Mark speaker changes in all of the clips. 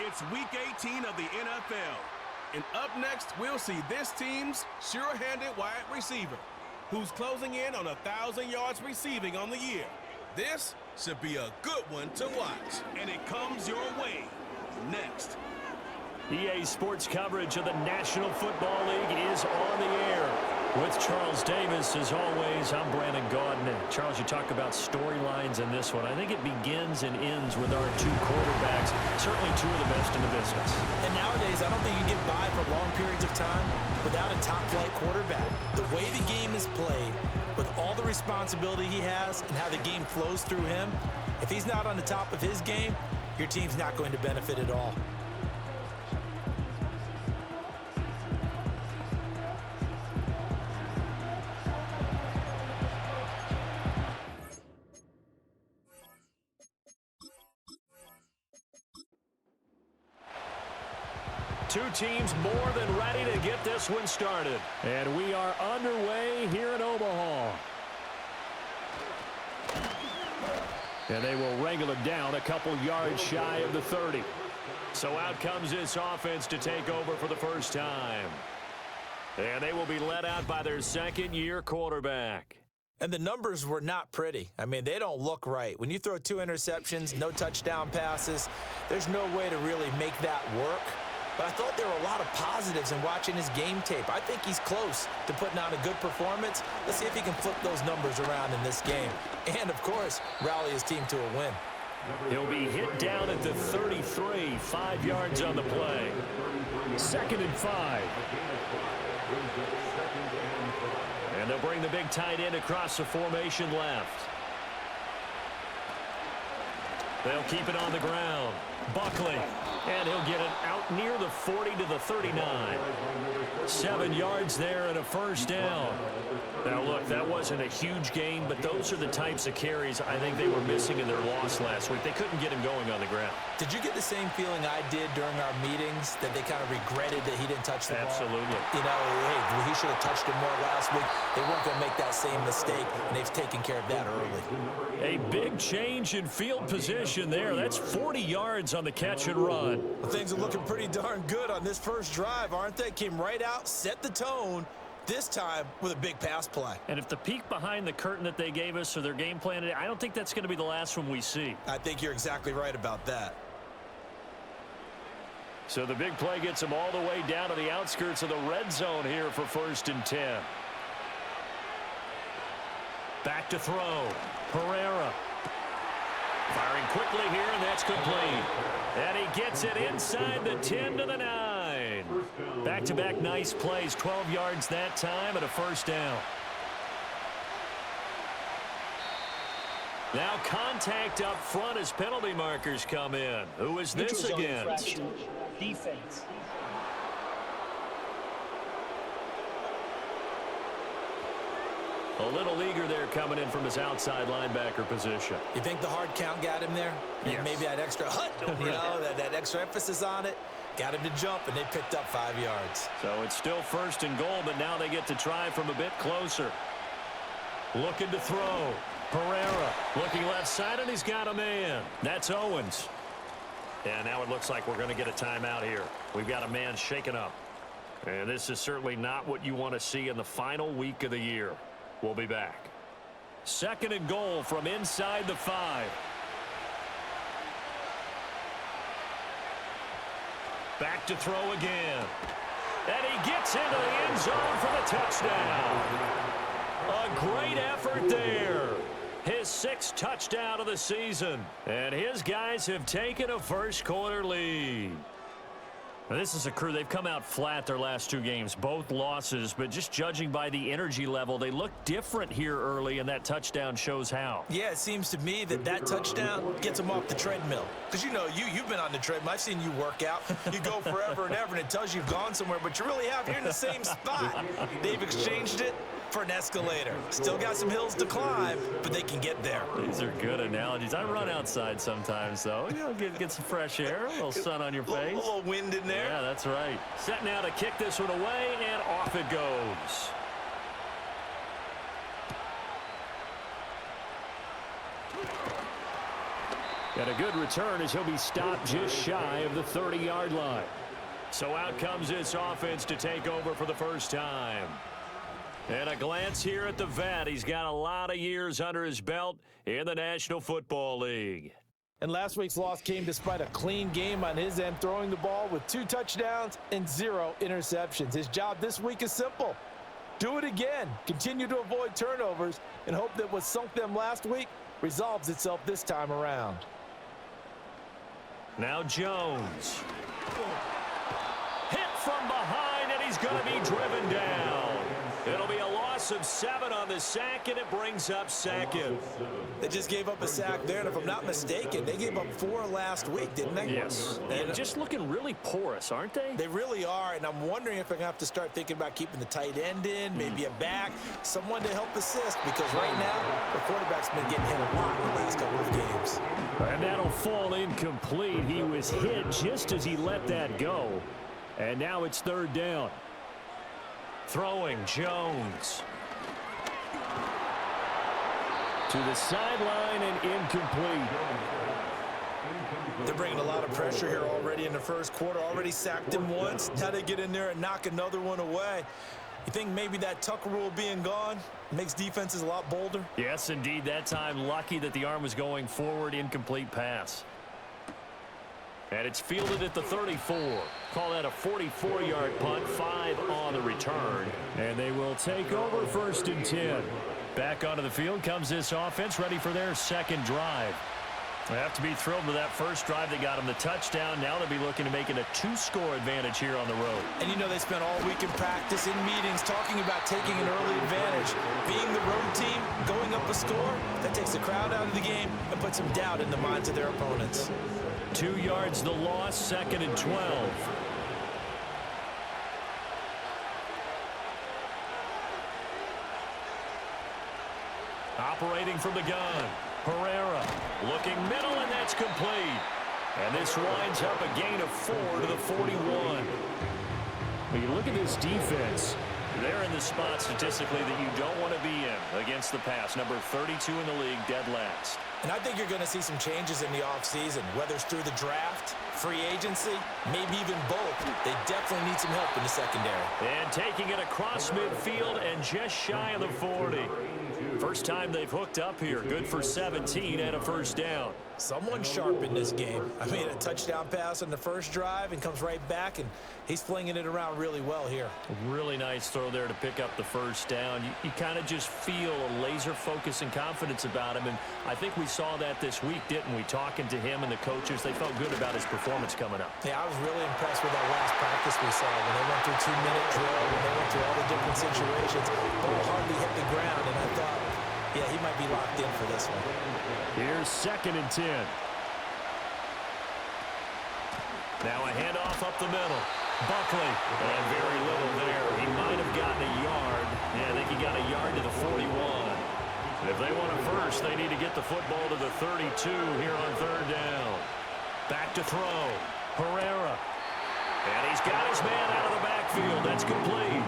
Speaker 1: It's Week 18 of the NFL. And up next, we'll see this team's sure-handed wide receiver, who's closing in on 1,000 yards receiving on the year. This should be a good one to watch. And it comes your way next.
Speaker 2: EA Sports coverage of the National Football League is on the air. With Charles Davis, as always, I'm Brandon Gaudin. And Charles, you talk about storylines in this one. I think it begins and ends with our two quarterbacks, certainly two of the best in the business.
Speaker 3: And nowadays, I don't think you get by for long periods of time without a top-flight quarterback. The way the game is played, with all the responsibility he has and how the game flows through him, if he's not on the top of his game, your team's not going to benefit at all.
Speaker 2: Two teams more than ready to get this one started. And we are underway here in Omaha. And they will wrangle it down a couple yards shy of the 30. So out comes this offense to take over for the first time. And they will be led out by their second-year quarterback.
Speaker 3: And the numbers were not pretty. I mean, they don't look right. When you throw 2 interceptions, no touchdown passes, there's no way to really make that work. But I thought there were a lot of positives in watching his game tape. I think he's close to putting on a good performance. Let's see if he can flip those numbers around in this game. And, of course, rally his team to a win.
Speaker 2: He'll be hit down at the 33, 5 yards on the play. 2nd and 5. And they'll bring the big tight end across the formation left. They'll keep it on the ground. Buckley, and he'll get it out near the 40 to the 39. 7 yards there and a first down. Now, look, that wasn't a huge game, but those are the types of carries I think they were missing in their loss last week. They couldn't get him going on the ground.
Speaker 3: Did you get the same feeling I did during our meetings, that they kind of regretted that he didn't touch the ball?
Speaker 2: Absolutely.
Speaker 3: You know, hey, he should have touched it more last week. They weren't going to make that same mistake, and they've taken care of that early.
Speaker 2: A big change in field position there. That's 40 yards on the catch and run.
Speaker 3: Well, things are looking pretty darn good on this first drive, aren't they? Came right out, set the tone, this time with a big pass play.
Speaker 2: And if the peek behind the curtain that they gave us or their game plan today, I don't think that's going to be the last one we see.
Speaker 3: I think you're exactly right about that.
Speaker 2: So the big play gets them all the way down to the outskirts of the red zone here for 1st and 10. Back to throw. Herrera. Firing quickly here, and that's complete. And he gets it inside the 10 to the 9. Back-to-back nice plays, 12 yards that time and a first down. Now contact up front as penalty markers come in. Who is this against?
Speaker 4: Defense.
Speaker 2: A little eager there coming in from his outside linebacker position.
Speaker 3: You think the hard count got him there?
Speaker 2: Yes.
Speaker 3: Maybe that extra that extra emphasis on it got him to jump, and they picked up 5 yards.
Speaker 2: So it's still 1st and goal, but now they get to try from a bit closer. Looking to throw. Herrera looking left side, and he's got a man. That's Owens. And now it looks like we're going to get a timeout here. We've got a man shaken up. And this is certainly not what you want to see in the final week of the year. We'll be back. 2nd and goal from inside the 5. Back to throw again. And he gets into the end zone for the touchdown. A great effort there. His 6th touchdown of the season. And his guys have taken a first-quarter lead. Now, this is a crew, they've come out flat their last 2 games, both losses, but just judging by the energy level, they look different here early, and that touchdown shows how.
Speaker 3: Yeah, it seems to me that touchdown gets them off the treadmill. Because, you know, you've been on the treadmill. I've seen you work out. You go forever and ever, and it tells you you've gone somewhere, but you really have. You're in the same spot. They've exchanged it for an escalator. Still got some hills to climb, but they can get there.
Speaker 2: These are good analogies. I run outside sometimes, though. You know, get some fresh air, a little sun on your face.
Speaker 3: A little wind in there.
Speaker 2: Yeah, that's right. Set now to kick this one away, and off it goes. And a good return as he'll be stopped just shy of the 30-yard line. So out comes this offense to take over for the first time. And a glance here at the vet. He's got a lot of years under his belt in the National Football League.
Speaker 3: And last week's loss came despite a clean game on his end, throwing the ball with 2 touchdowns and 0 interceptions. His job this week is simple. Do it again. Continue to avoid turnovers and hope that what sunk them last week resolves itself this time around.
Speaker 2: Now Jones. Hit from behind, and he's going to be driven down. It'll be a loss of 7 on the sack, and it brings up second.
Speaker 3: They just gave up a sack there, and if I'm not mistaken, they gave up 4 last week, didn't they?
Speaker 2: Yes. And just looking really porous, aren't they?
Speaker 3: They really are, and I'm wondering if I'm going to have to start thinking about keeping the tight end in, maybe a back, someone to help assist, because right now, the quarterback's been getting hit a lot in the last couple of games.
Speaker 2: And that'll fall incomplete. He was hit just as he let that go. And now it's 3rd down. Throwing Jones. To the sideline and incomplete.
Speaker 3: They're bringing a lot of pressure here already in the first quarter. Already sacked him once. Now they get in there and knock another one away. You think maybe that Tucker rule being gone makes defenses a lot bolder?
Speaker 2: Yes, indeed. That time, lucky that the arm was going forward. Incomplete pass. And it's fielded at the 34. Call that a 44-yard punt, 5 on the return. And they will take over 1st and 10. Back onto the field comes this offense, ready for their second drive. They have to be thrilled with that first drive. They got them the touchdown. Now they'll be looking to make it a 2-score advantage here on the road.
Speaker 3: And you know they spent all week in practice, in meetings, talking about taking an early advantage. Being the road team, going up a score, that takes the crowd out of the game and puts some doubt in the minds of their opponents.
Speaker 2: 2 yards the loss, 2nd and 12. Operating from the gun. Herrera looking middle, and that's complete. And this winds up a gain of 4 to the 41. When you look at this defense, they're in the spot statistically that you don't want to be in against the pass. Number 32 in the league, dead last.
Speaker 3: And I think you're going to see some changes in the offseason, whether it's through the draft, free agency, maybe even both. They definitely need some help in the secondary.
Speaker 2: And taking it across midfield and just shy of the 40. First time they've hooked up here. Good for 17 and a 1st down.
Speaker 3: Someone sharp in this game. I mean, a touchdown pass on the first drive and comes right back, and he's flinging it around really well here.
Speaker 2: Really nice throw there to pick up the 1st down. You kind of just feel a laser focus and confidence about him, and I think we saw that this week, didn't we? Talking to him and the coaches, they felt good about his performance coming up.
Speaker 3: Yeah, I was really impressed with that last practice we saw when they went through 2-minute drill, when they went through all the different situations. Ball hardly hit the ground, and I thought, yeah, he might be locked in for this one.
Speaker 2: Here's 2nd and 10. Now a handoff up the middle. Buckley, and very little there. He might have gotten a yard. Yeah, I think he got a yard to the 41. If they want a first, they need to get the football to the 32 here on 3rd down. Back to throw. Herrera. And he's got his man out of the backfield. That's complete.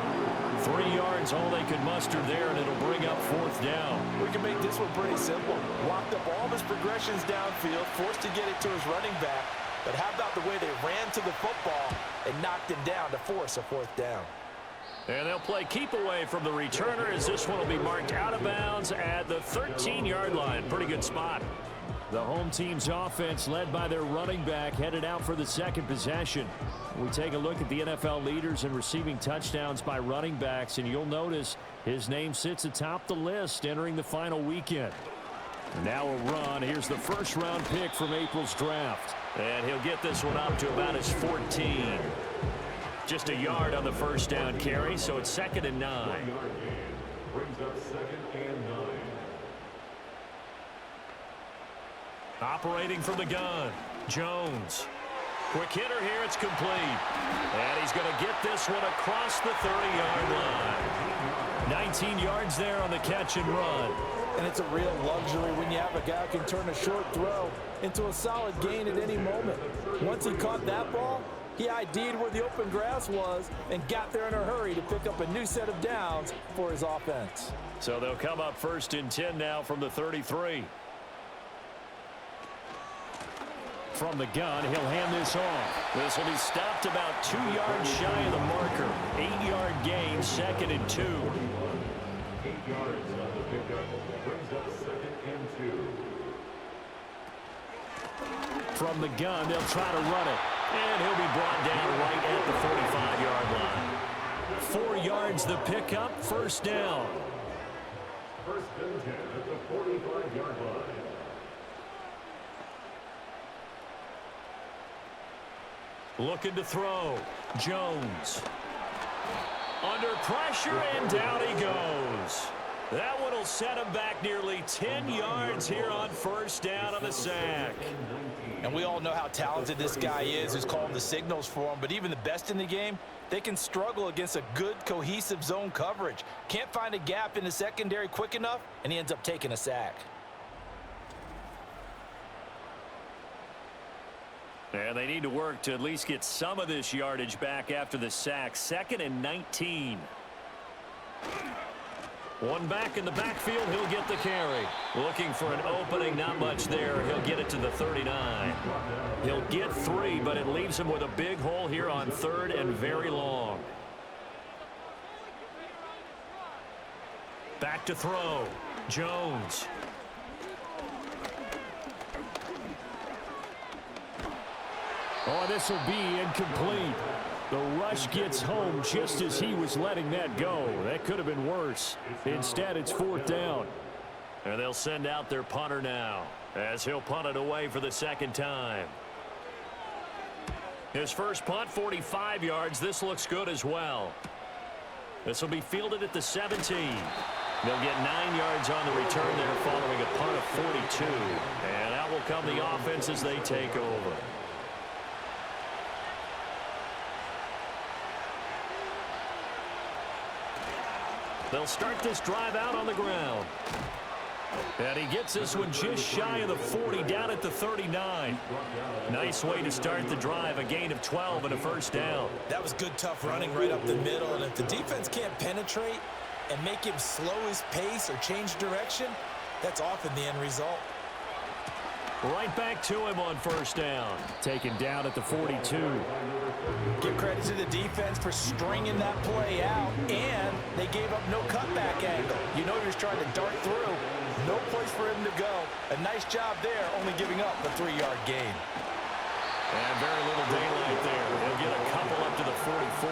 Speaker 2: 3 yards, all they could muster there, and it'll bring up 4th down.
Speaker 3: We can make this one pretty simple. Locked up all of his progressions downfield, forced to get it to his running back. But how about the way they ran to the football and knocked him down to force a 4th down?
Speaker 2: And they'll play keep away from the returner as this one will be marked out of bounds at the 13-yard line. Pretty good spot. The home team's offense, led by their running back, headed out for the 2nd possession. We take a look at the NFL leaders in receiving touchdowns by running backs, and you'll notice his name sits atop the list entering the final weekend. Now a run. Here's the 1st-round pick from April's draft. And he'll get this one up to about his 14. Just a yard on the 1st down carry, so it's 2nd and 9.
Speaker 4: Brings up 2nd and 9.
Speaker 2: Operating from the gun, Jones. Quick hitter here, it's complete. And he's going to get this one across the 30-yard line. 19 yards there on the catch and run.
Speaker 3: And it's a real luxury when you have a guy who can turn a short throw into a solid gain at any moment. Once he caught that ball, he ID'd where the open grass was and got there in a hurry to pick up a new set of downs for his offense.
Speaker 2: So they'll come up 1st and 10 now from the 33. from the gun. He'll hand this off. This will be stopped about 2 yards shy of the marker. 8-yard gain, 2nd and 2.
Speaker 4: 8 yards on the pickup. Brings up 2nd and 2.
Speaker 2: From the gun, they'll try to run it. And he'll be brought down right at the 45-yard line. 4 yards the pickup, 1st down.
Speaker 4: 1st and 10 at the 45-yard line.
Speaker 2: Looking to throw. Jones. Under pressure, and down he goes. That one will set him back nearly 10 yards here on 1st down on the sack.
Speaker 3: And we all know how talented this guy is who's calling the signals for him, but even the best in the game, they can struggle against a good, cohesive zone coverage. Can't find a gap in the secondary quick enough, and he ends up taking a sack.
Speaker 2: And they need to work to at least get some of this yardage back after the sack. 2nd and 19. One back in the backfield, he'll get the carry. Looking for an opening, not much there. He'll get it to the 39. He'll get 3, but it leaves him with a big hole here on 3rd and very long. Back to throw. Jones. Oh, this will be incomplete. The rush gets home just as he was letting that go. That could have been worse. Instead, it's 4th down. And they'll send out their punter now as he'll punt it away for the 2nd time. His first punt, 45 yards. This looks good as well. This will be fielded at the 17. They'll get 9 yards on the return there following a punt of 42. And out will come the offense as they take over. They'll start this drive out on the ground. And he gets this one just shy of the 40, down at the 39. Nice way to start the drive, a gain of 12 and a 1st down.
Speaker 3: That was good, tough running right up the middle, and if the defense can't penetrate and make him slow his pace or change direction, that's often the end result.
Speaker 2: Right back to him on 1st down. Taken down at the 42.
Speaker 3: Give credit to the defense for stringing that play out, and they gave up no cutback angle. You know he was trying to dart through. No place for him to go. A nice job there, only giving up a 3-yard gain.
Speaker 2: And very little daylight there. He'll get a couple up to the 44.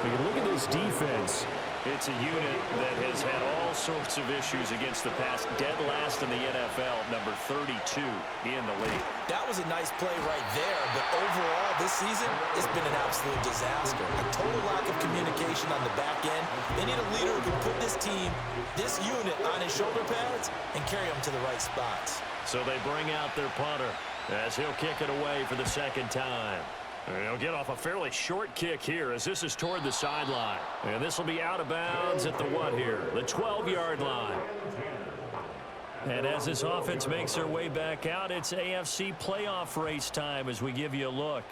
Speaker 2: When you look at this defense, it's a unit that has had all sorts of issues against the pass. Dead last in the NFL, number 32 in the league.
Speaker 3: That was a nice play right there, but overall this season, it's been an absolute disaster. A total lack of communication on the back end. They need a leader who can put this team, this unit, on his shoulder pads and carry them to the right spots.
Speaker 2: So they bring out their punter as he'll kick it away for the 2nd time. He'll get off a fairly short kick here as this is toward the sideline. And this will be out of bounds at the what here? The 12-yard line. And as this offense makes their way back out, it's AFC playoff race time as we give you a look.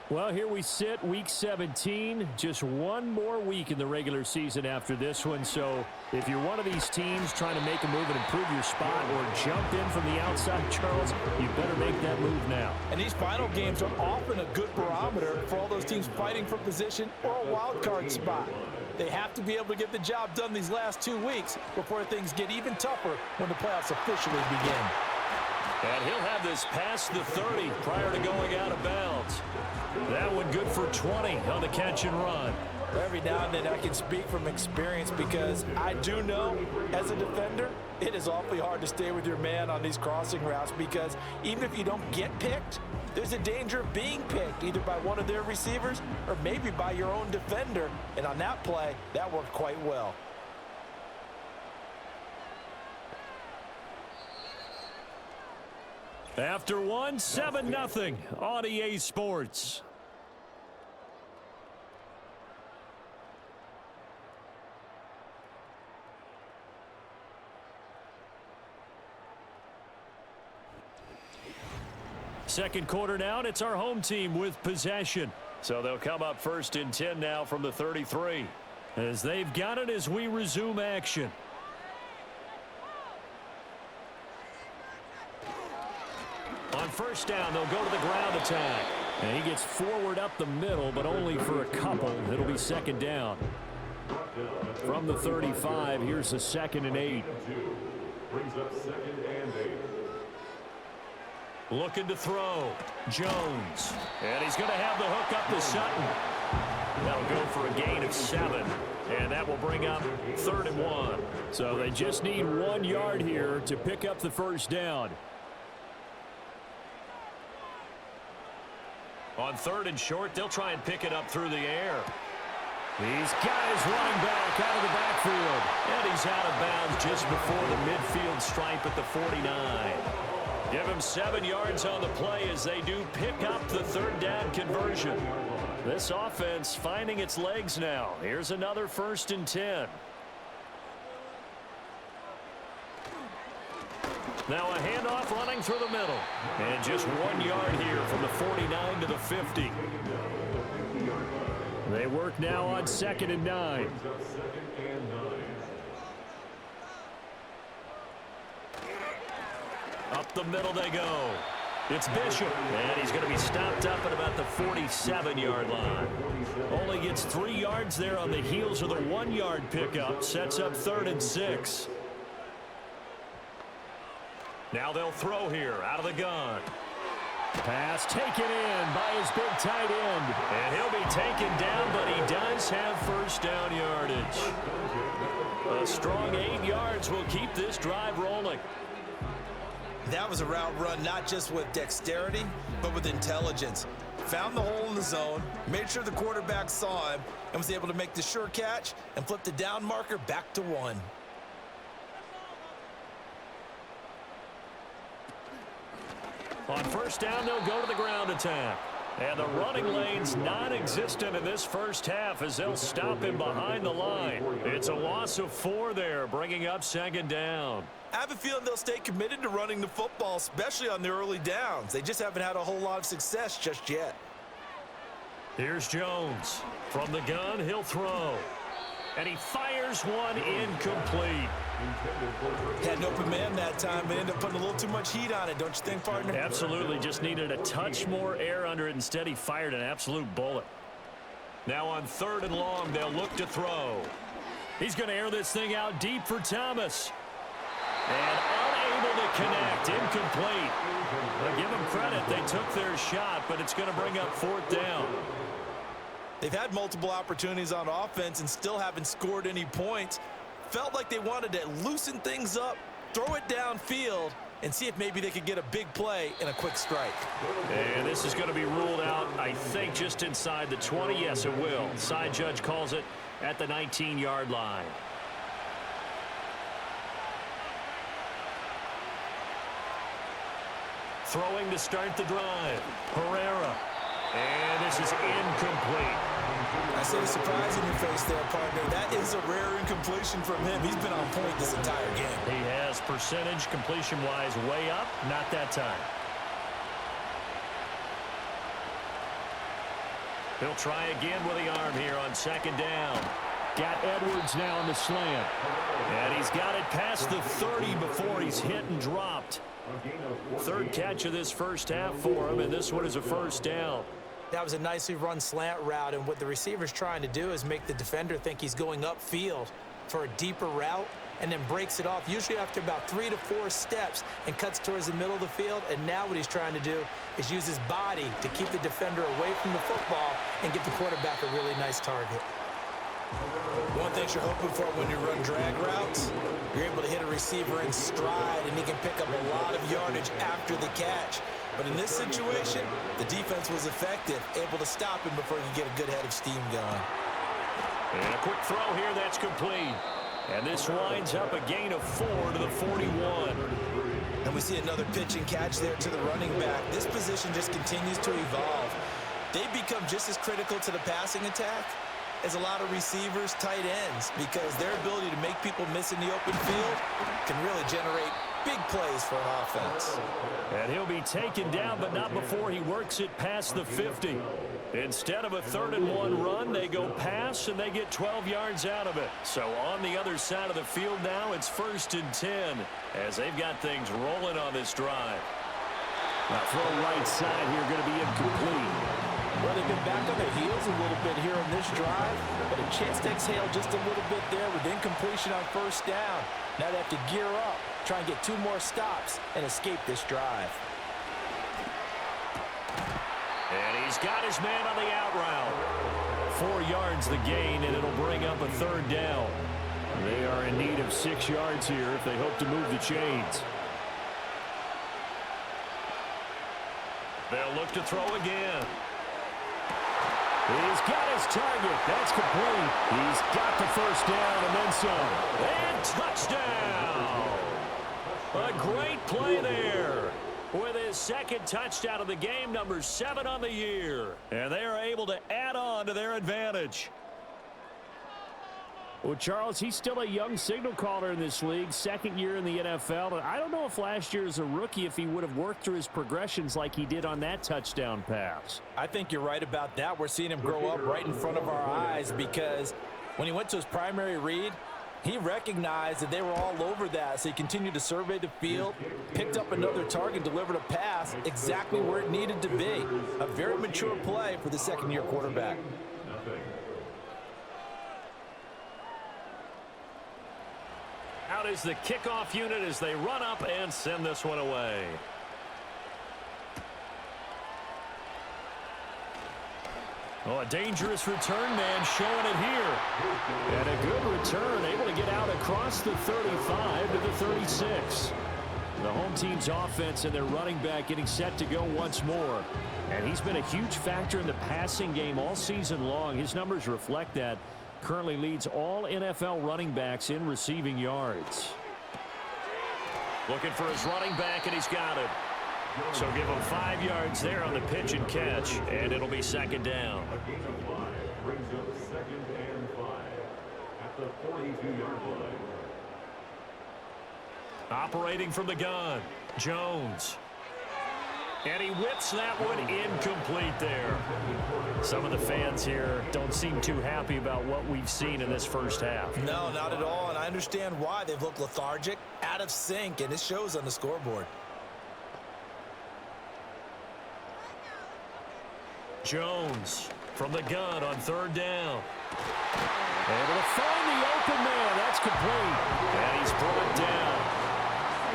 Speaker 2: Well, here we sit, Week 17. Just one more week in the regular season after this one. So if you're one of these teams trying to make a move and improve your spot or jump in from the outside, Charles, you better make that move now.
Speaker 3: And these final games are often a good barometer for all those teams fighting for position or a wild card spot. They have to be able to get the job done these last 2 weeks before things get even tougher when the playoffs officially begin.
Speaker 2: And he'll have this past the 30 prior to going out of bounds. That one good for 20 on the catch and run.
Speaker 3: Every now and then I can speak from experience because I do know as a defender, it is awfully hard to stay with your man on these crossing routes because even if you don't get picked, there's a danger of being picked either by one of their receivers or maybe by your own defender. And on that play, that worked quite well.
Speaker 2: After one, 7-0 on EA Sports. Second quarter now, and it's our home team with possession. So they'll come up 1st and 10 now from the 33. As they've got it as we resume action. On On first down, they'll go to the ground attack. And he gets forward up the middle, but only for a couple. It'll be second down. From the 35, here's the 2nd and 8.
Speaker 4: Brings up 2nd and 8.
Speaker 2: Looking to throw. Jones. And he's going to have the hook up to Sutton. That'll go for a gain of 7. And that will bring up 3rd and 1. So they just need 1 yard here to pick up the first down. On 3rd and short, they'll try and pick it up through the air. He's got his running back out of the backfield. And he's out of bounds just before the midfield stripe at the 49. Give him 7 yards on the play as they do pick up the 3rd down conversion. This offense finding its legs now. Here's another 1st and 10. Now a handoff running through the middle. And just 1 yard here from the 49 to the 50. They work now on 2nd and 9. Up the middle they go. It's Bishop. And he's going to be stopped up at about the 47-yard line. Only gets 3 yards there on the heels of the 1 yard pickup. Sets up 3rd and 6. Now they'll throw here out of the gun. Pass taken in by his big tight end. And he'll be taken down, but he does have first down yardage. A strong 8 yards will keep this drive rolling.
Speaker 3: That was a route run not just with dexterity, but with intelligence. Found the hole in the zone, made sure the quarterback saw him, and was able to make the sure catch and flip the down marker back to 1.
Speaker 2: On first down, they'll go to the ground attack. And the running lane's non-existent in this first half as they'll stop him behind the line. It's a loss of 4 there, bringing up 2nd down.
Speaker 3: I have a feeling they'll stay committed to running the football, especially on the early downs. They just haven't had a whole lot of success just yet.
Speaker 2: Here's Jones. From the gun, he'll throw. And he fires one incomplete.
Speaker 3: Had an open man that time, but ended up putting a little too much heat on it, don't you think, partner?
Speaker 2: Absolutely. Just needed a touch more air under it. Instead, he fired an absolute bullet. Now on 3rd and long, they'll look to throw. He's going to air this thing out deep for Thomas. And unable to connect. Incomplete. Well, give them credit. They took their shot, but it's going to bring up 4th down.
Speaker 3: They've had multiple opportunities on offense and still haven't scored any points. Felt like they wanted to loosen things up, throw it downfield, and see if maybe they could get a big play and a quick strike.
Speaker 2: And this is going to be ruled out, I think, just inside the 20. Yes, it will. Side judge calls it at the 19-yard line. Throwing to start the drive. Herrera. And this is incomplete.
Speaker 3: I see the surprise in your face there, partner. That is a rare incompletion from him. He's been on point this entire game.
Speaker 2: He has percentage completion-wise way up. Not that time. He'll try again with the arm here on 2nd down. Got Edwards now on the slant. And he's got it past the 30 before he's hit and dropped. 3rd catch of this first half for him, and this one is a first down.
Speaker 3: That was a nicely run slant route, and what the receiver's trying to do is make the defender think he's going upfield for a deeper route and then breaks it off, usually after about 3 to 4 steps, and cuts towards the middle of the field. And now what he's trying to do is use his body to keep the defender away from the football and get the quarterback a really nice target. One thing you're hoping for when you run drag routes, you're able to hit a receiver in stride, and he can pick up a lot of yardage after the catch. But in this situation, the defense was effective, able to stop him before he could get a good head of steam going.
Speaker 2: And a quick throw here, that's complete. And this winds up a gain of 4 to the 41.
Speaker 3: And we see another pitch and catch there to the running back. This position just continues to evolve. They become just as critical to the passing attack as a lot of receivers, tight ends, because their ability to make people miss in the open field can really generate big plays for an offense.
Speaker 2: And he'll be taken down, but not before he works it past the 50. Instead of a 3rd and 1 run, they go pass, and they get 12 yards out of it. So on the other side of the field now, it's 1st and 10, as they've got things rolling on this drive. Now throw right side here, going to be incomplete.
Speaker 3: Well, they've been back on their heels a little bit here on this drive, but a chance to exhale just a little bit there with incompletion on first down. Now they have to gear up, try and get 2 more stops, and escape this drive.
Speaker 2: And he's got his man on the out route. 4 yards the gain, and it'll bring up a 3rd down. They are in need of 6 yards here if they hope to move the chains. They'll look to throw again. He's got his target. That's complete. He's got the 1st down and then some. And touchdown! A great play there. With his 2nd touchdown of the game, number 7 on the year. And they are able to add on to their advantage.
Speaker 5: Well, Charles, he's still a young signal caller in this league, 2nd year in the NFL. And I don't know if last year as a rookie, if he would have worked through his progressions like he did on that touchdown pass.
Speaker 3: I think you're right about that. We're seeing him grow up right in front of our eyes because when he went to his primary read, he recognized that they were all over that, so he continued to survey the field, picked up another target, delivered a pass exactly where it needed to be. A very mature play for the 2nd-year quarterback.
Speaker 2: Out is the kickoff unit as they run up and send this one away. Oh, a dangerous return man showing it here. And a good return, able to get out across the 35 to the 36. The home team's offense and their running back getting set to go once more. And he's been a huge factor in the passing game all season long. His numbers reflect that. Currently leads all NFL running backs in receiving yards. Looking for his running back, and he's got it. So give him 5 yards there on the pitch and catch, and it'll be 2nd down.
Speaker 4: A gain of 5 brings up 2nd and 5 at the 42-yard line.
Speaker 2: Operating from the gun, Jones. And he whips that one incomplete there. Some of the fans here don't seem too happy about what we've seen in this first half.
Speaker 3: No, not at all, and I understand why. They've looked lethargic, out of sync, and it shows on the scoreboard.
Speaker 2: Jones from the gun on 3rd down. Able to find the open man. That's complete. And he's brought down.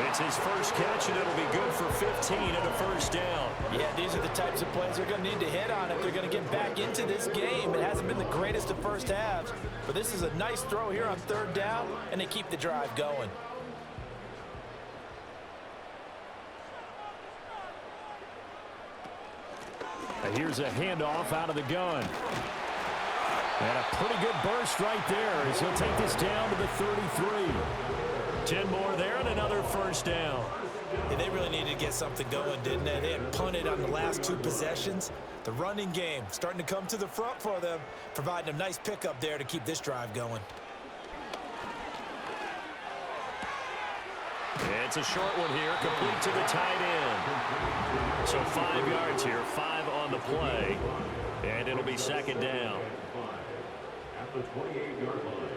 Speaker 2: It's his first catch, and it'll be good for 15 and a 1st down.
Speaker 3: Yeah, these are the types of plays they're going to need to hit on if they're going to get back into this game. It hasn't been the greatest of first halves, but this is a nice throw here on 3rd down, and they keep the drive going.
Speaker 2: And here's a handoff out of the gun. And a pretty good burst right there as he'll take this down to the 33. 10 more there and another 1st down.
Speaker 3: Yeah, they really needed to get something going, didn't they? They had punted on the last 2 possessions. The running game starting to come to the front for them, providing a nice pickup there to keep this drive going.
Speaker 2: It's a short one here, complete to the tight end. So 5 yards here, 5 on the play, and it'll be 2nd down.
Speaker 4: At the 28-yard line.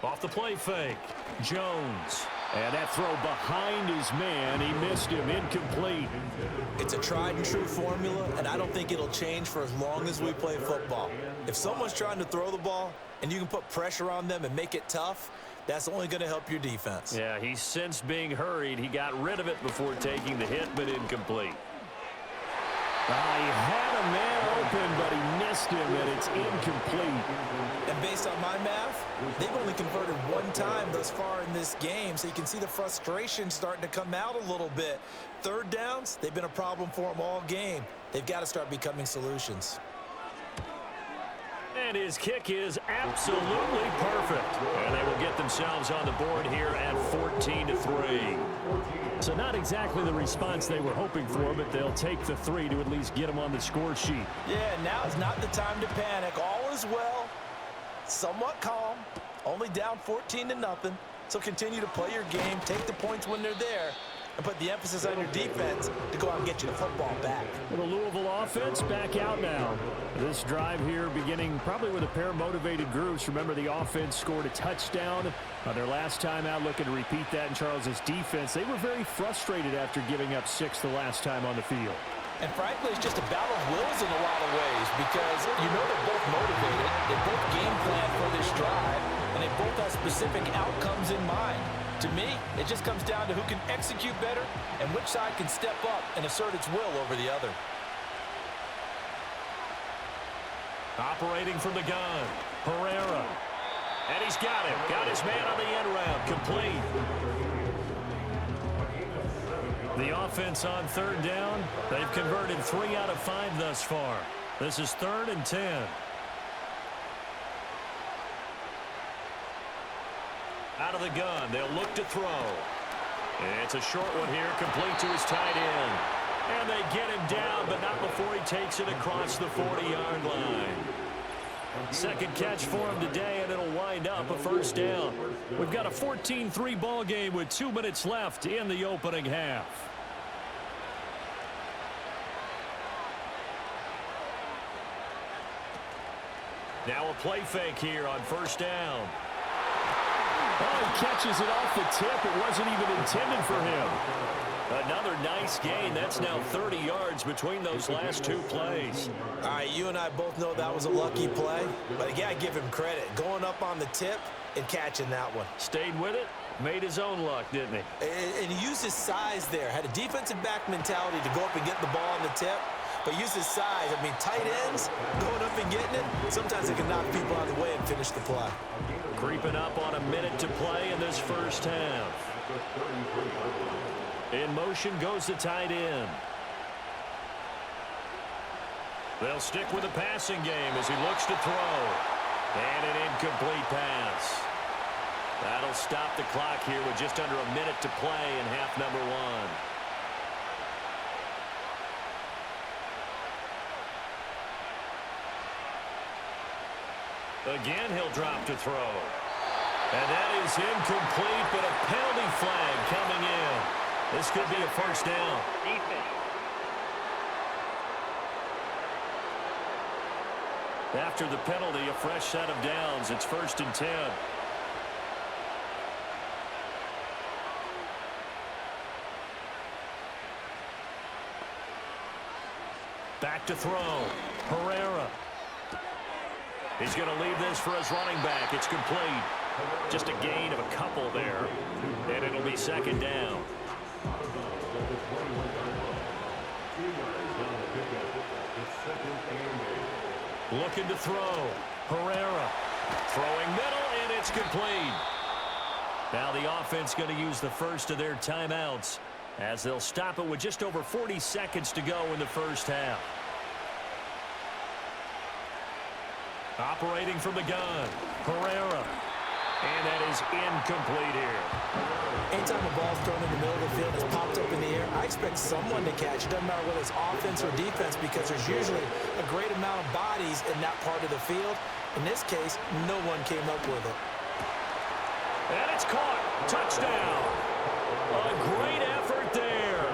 Speaker 2: Off the play fake, Jones. And that throw behind his man, he missed him, incomplete.
Speaker 3: It's a tried and true formula, and I don't think it'll change for as long as we play football. If someone's trying to throw the ball and you can put pressure on them and make it tough, that's only going to help your defense.
Speaker 2: Yeah, he's since being hurried. He got rid of it before taking the hit, but incomplete.
Speaker 5: He had a man open, but he missed him, and it's incomplete.
Speaker 3: And based on my math, they've only converted 1 time thus far in this game, so you can see the frustration starting to come out a little bit. 3rd downs, they've been a problem for them all game. They've got to start becoming solutions.
Speaker 2: And his kick is absolutely perfect. And they will get themselves on the board here at 14-3.
Speaker 5: So not exactly the response they were hoping for, but they'll take the 3 to at least get them on the score sheet.
Speaker 3: Yeah, now is not the time to panic. All is well, somewhat calm, only down 14-0. So continue to play your game, take the points when they're there, and put the emphasis on your defense to go out and get you the football back.
Speaker 5: Well, the Louisville offense back out now. This drive here beginning probably with a pair of motivated groups. Remember, the offense scored a touchdown on their last time out, looking to repeat that in Charles's defense. They were very frustrated after giving up 6 the last time on the field.
Speaker 3: And frankly, it's just a battle of wills in a lot of ways because you know they're both motivated, they both game plan for this drive, and they both have specific outcomes in mind. To me, it just comes down to who can execute better and which side can step up and assert its will over the other.
Speaker 2: Operating from the gun, Herrera. And he's got him. Got his man on the end round. Complete. The offense on 3rd down. They've converted 3 out of 5 thus far. This is 3rd and 10. Out of the gun, they'll look to throw. And it's a short one here, complete to his tight end. And they get him down, but not before he takes it across the 40-yard line. Second catch for him today, and it'll wind up a 1st down. We've got a 14-3 ball game with 2 minutes left in the opening half. Now a play fake here on 1st down.
Speaker 5: Oh, he catches it off the tip. It wasn't even intended for him.
Speaker 2: Another nice gain. That's now 30 yards between those last 2 plays.
Speaker 3: All right, you and I both know that was a lucky play, but again, I give him credit. Going up on the tip and catching that one.
Speaker 2: Stayed with it, made his own luck, didn't he?
Speaker 3: And he used his size there. Had a defensive back mentality to go up and get the ball on the tip, but used his size. I mean, tight ends, going up and getting it, sometimes it can knock people out of the way and finish the play.
Speaker 2: Creeping up on a minute to play in this 1st half. In motion goes the tight end. They'll stick with the passing game as he looks to throw. And an incomplete pass. That'll stop the clock here with just under a minute to play in half number 1. Again, he'll drop to throw. And that is incomplete, but a penalty flag coming in. This could be a 1st down. After the penalty, a fresh set of downs. It's 1st and 10. Back to throw. Herrera. He's going to leave this for his running back. It's complete. Just a gain of a couple there. And it'll be 2nd down. Looking to throw. Herrera. Throwing middle, and it's complete. Now the offense going to use the first of their timeouts as they'll stop it with just over 40 seconds to go in the 1st half. Operating from the gun, Herrera. And that is incomplete here.
Speaker 3: Anytime a ball's thrown in the middle of the field, it's popped up in the air, I expect someone to catch. It doesn't matter whether it's offense or defense because there's usually a great amount of bodies in that part of the field. In this case, no one came up with it.
Speaker 2: And it's caught. Touchdown. A great effort there.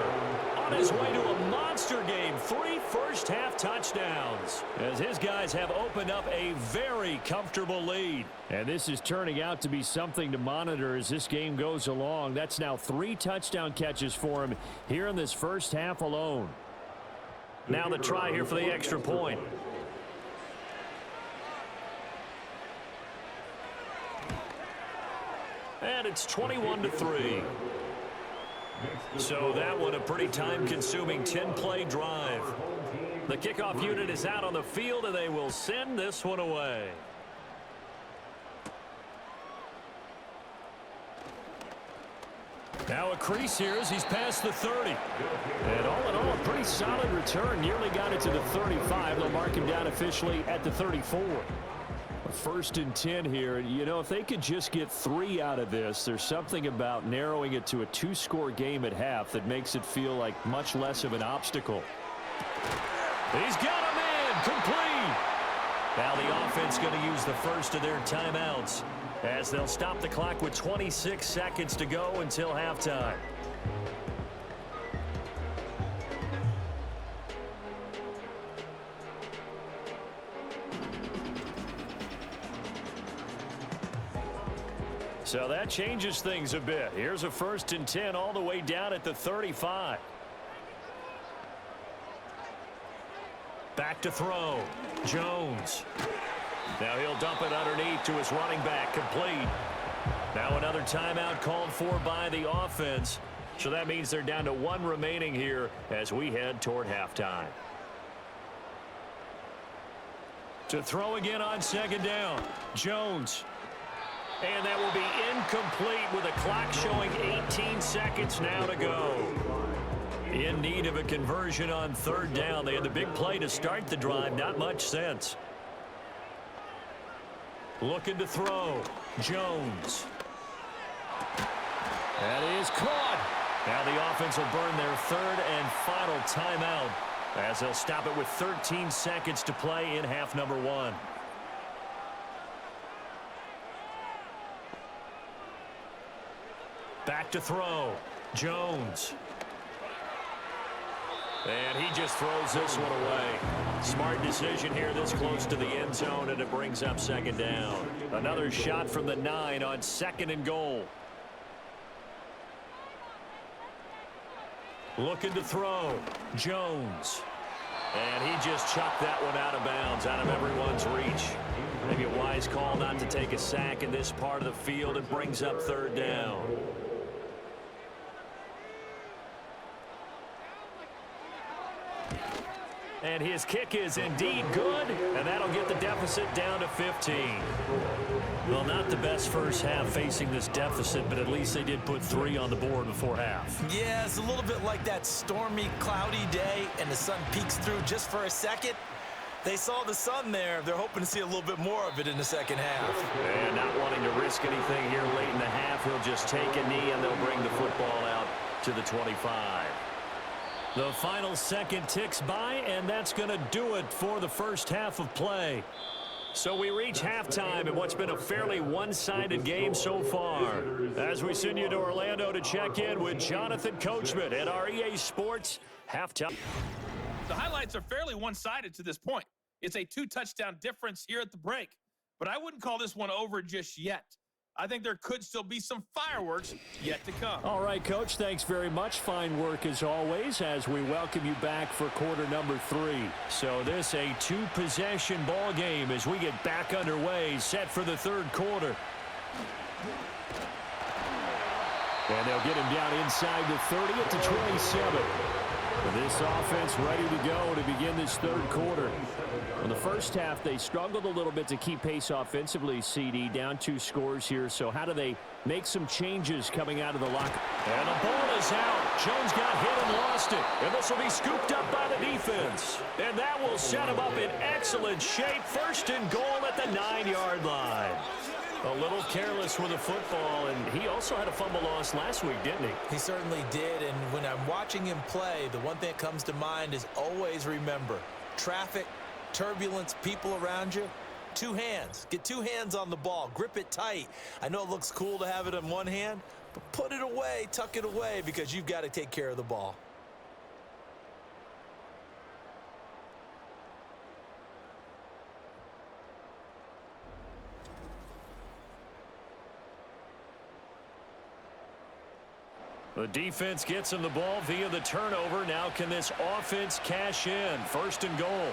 Speaker 2: On his way to a monster game. 3 first-half touchdowns. As his guys have opened up a very comfortable lead.
Speaker 5: And this is turning out to be something to monitor as this game goes along. That's now 3 touchdown catches for him here in this 1st half alone.
Speaker 2: Now the try here for the extra point. And it's 21-3. So that one a pretty time-consuming 10-play drive. The kickoff unit is out on the field, and they will send this one away. Now a crease here as he's past the 30.
Speaker 5: And all in all, a pretty solid return. Nearly got it to the 35. They'll mark him down officially at the 34. 1st and 10 here. You know, if they could just get 3 out of this, there's something about narrowing it to a 2-score game at half that makes it feel like much less of an obstacle.
Speaker 2: He's got him in. Complete. Now the offense going to use the first of their timeouts as they'll stop the clock with 26 seconds to go until halftime. So that changes things a bit. Here's a 1st and 10 all the way down at the 35. Back to throw. Jones. Now he'll dump it underneath to his running back. Complete. Now another timeout called for by the offense. So that means they're down to 1 remaining here as we head toward halftime. To throw again on 2nd down. Jones. And that will be incomplete with a clock showing 18 seconds now to go. In need of a conversion on 3rd down. They had the big play to start the drive. Not much sense. Looking to throw. Jones. That is caught. Now the offense will burn their 3rd and final timeout as they'll stop it with 13 seconds to play in half number 1. Back to throw. Jones. And he just throws this one away. Smart decision here this close to the end zone, and it brings up 2nd down. Another shot from the 9 on 2nd and goal. Looking to throw. Jones. And he just chucked that one out of bounds, out of everyone's reach. Maybe a wise call not to take a sack in this part of the field. It brings up 3rd down. And his kick is indeed good, and that'll get the deficit down to 15. Well, not the best first half facing this deficit, but at least they did put 3 on the board before half.
Speaker 3: Yeah, it's a little bit like that stormy, cloudy day, and the sun peeks through just for a second. They saw the sun there. They're hoping to see a little bit more of it in the 2nd half.
Speaker 2: And not wanting to risk anything here late in the half, he'll just take a knee, and they'll bring the football out to the 25. The final second ticks by, and that's going to do it for the first half of play. So we reach halftime in what's been a fairly one-sided game so far. As we send you to Orlando to check in with Jonathan Coachman at our EA Sports Halftime.
Speaker 6: The highlights are fairly one-sided to this point. It's a 2-touchdown difference here at the break. But I wouldn't call this one over just yet. I think there could still be some fireworks yet to come.
Speaker 5: All right, Coach, thanks very much. Fine work as always as we welcome you back for quarter number 3. So this a 2-possession ball game as we get back underway, set for the 3rd quarter. And they'll get him down inside the 30 at the 27. This offense ready to go to begin this 3rd quarter. In the first half, they struggled a little bit to keep pace offensively, CD, down 2 scores here. So how do they make some changes coming out of the locker?
Speaker 2: And the ball is out. Jones got hit and lost it. And this will be scooped up by the defense. And that will set him up in excellent shape. 1st and goal at the 9-yard line. A little careless with the football, and he also had a fumble loss last week, didn't he?
Speaker 3: He certainly did, and when I'm watching him play, the one thing that comes to mind is always remember, traffic, turbulence, people around you, 2 hands. Get 2 hands on the ball. Grip it tight. I know it looks cool to have it in one hand, but put it away, tuck it away, because you've got to take care of the ball.
Speaker 2: The defense gets him the ball via the turnover. Now can this offense cash in? 1st and goal.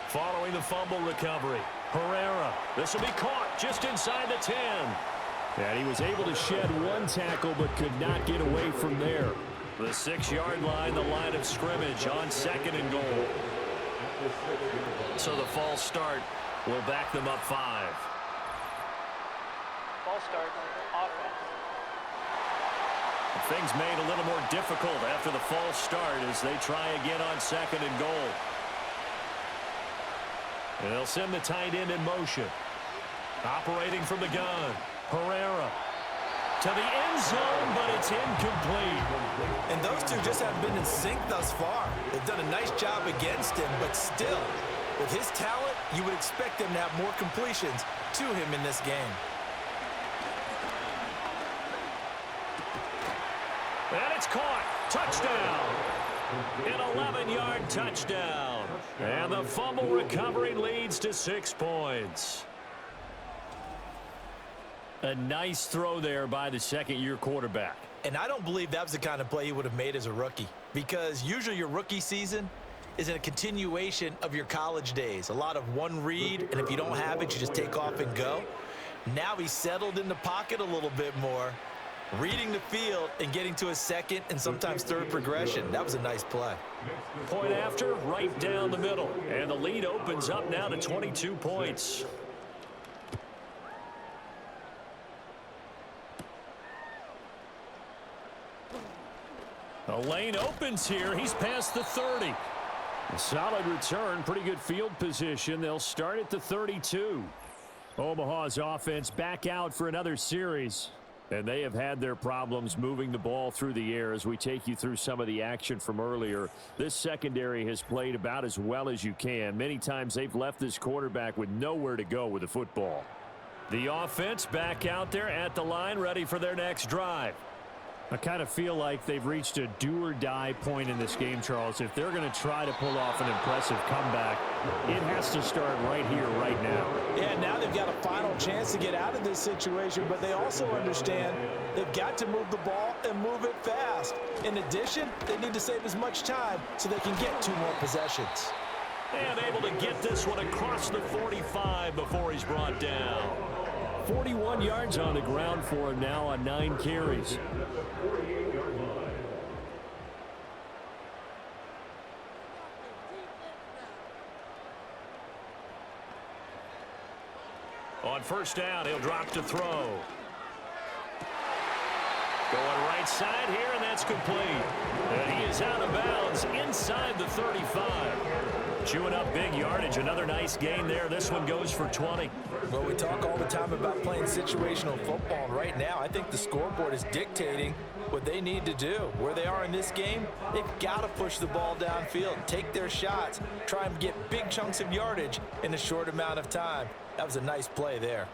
Speaker 2: Following the fumble recovery, Herrera. This will be caught just inside the 10.
Speaker 5: And he was able to shed 1 tackle but could not get away from there.
Speaker 2: The 6-yard line, the line of scrimmage on 2nd and goal. So the false start will back them up 5.
Speaker 7: False start, offense.
Speaker 2: Things made a little more difficult after the false start as they try again on 2nd and goal. And they'll send the tight end in motion. Operating from the gun, Herrera. To the end zone, but it's incomplete.
Speaker 3: And those two just haven't been in sync thus far. They've done a nice job against him, but still, with his talent, you would expect them to have more completions to him in this game.
Speaker 2: And it's caught. Touchdown. An 11-yard touchdown. And the fumble recovery leads to 6 points.
Speaker 5: A nice throw there by the second-year quarterback.
Speaker 3: And I don't believe that was the kind of play he would have made as a rookie, because usually your rookie season is in a continuation of your college days. A lot of one read, and if you don't have it, you just take off and go. Now he's settled in the pocket a little bit more, reading the field and getting to a second and sometimes third progression. That was a nice play.
Speaker 2: Point after, right down the middle. And the lead opens up now to 22 points. The lane opens here. He's past the 30.
Speaker 5: A solid return, pretty good field position. They'll start at the 32. Omaha's offense back out for another series. And they have had their problems moving the ball through the air as we take you through some of the action from earlier. This secondary has played about as well as you can. Many times they've left this quarterback with nowhere to go with the football.
Speaker 2: The offense back out there at the line, ready for their next drive.
Speaker 5: I kind of feel like they've reached a do-or-die point in this game, Charles. If they're going to try to pull off an impressive comeback, it has to start right here, right now.
Speaker 3: Yeah, now they've got a final chance to get out of this situation, but they also understand they've got to move the ball and move it fast. In addition, they need to save as much time so they can get 2 more possessions.
Speaker 2: And able to get this one across the 45 before he's brought down.
Speaker 5: 41 yards on the ground for him now on 9 carries.
Speaker 2: On first down, he'll drop to throw. Going right side here, and that's complete. And he is out of bounds inside the 35. Chewing up big yardage. Another nice gain there. This one goes for 20.
Speaker 3: Well, we talk all the time about playing situational football, and right now I think the scoreboard is dictating what they need to do. Where they are in this game, they've got to push the ball downfield, take their shots, try and get big chunks of yardage in a short amount of time. That was a nice play there.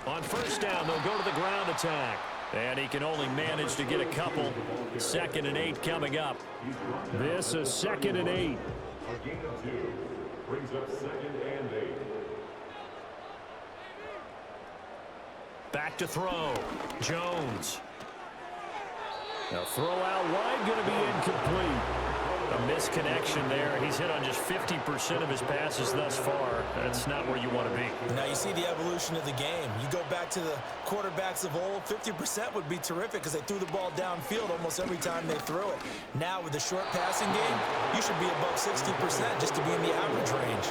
Speaker 2: On first down, they'll go to the ground attack. And he can only manage to get a couple. 2nd and 8 coming up.
Speaker 5: This is 2nd and 8.
Speaker 4: A gain of 2 brings up 2nd and 8.
Speaker 2: Back to throw. Jones.
Speaker 5: Now throw out wide, going to be incomplete.
Speaker 2: A misconnection there. He's hit on just 50% of his passes thus far. That's not where you want to be.
Speaker 3: Now you see the evolution of the game. You go back to the quarterbacks of old, 50% would be terrific because they threw the ball downfield almost every time they threw it. Now with the short passing game, you should be above 60% just to be in the average range.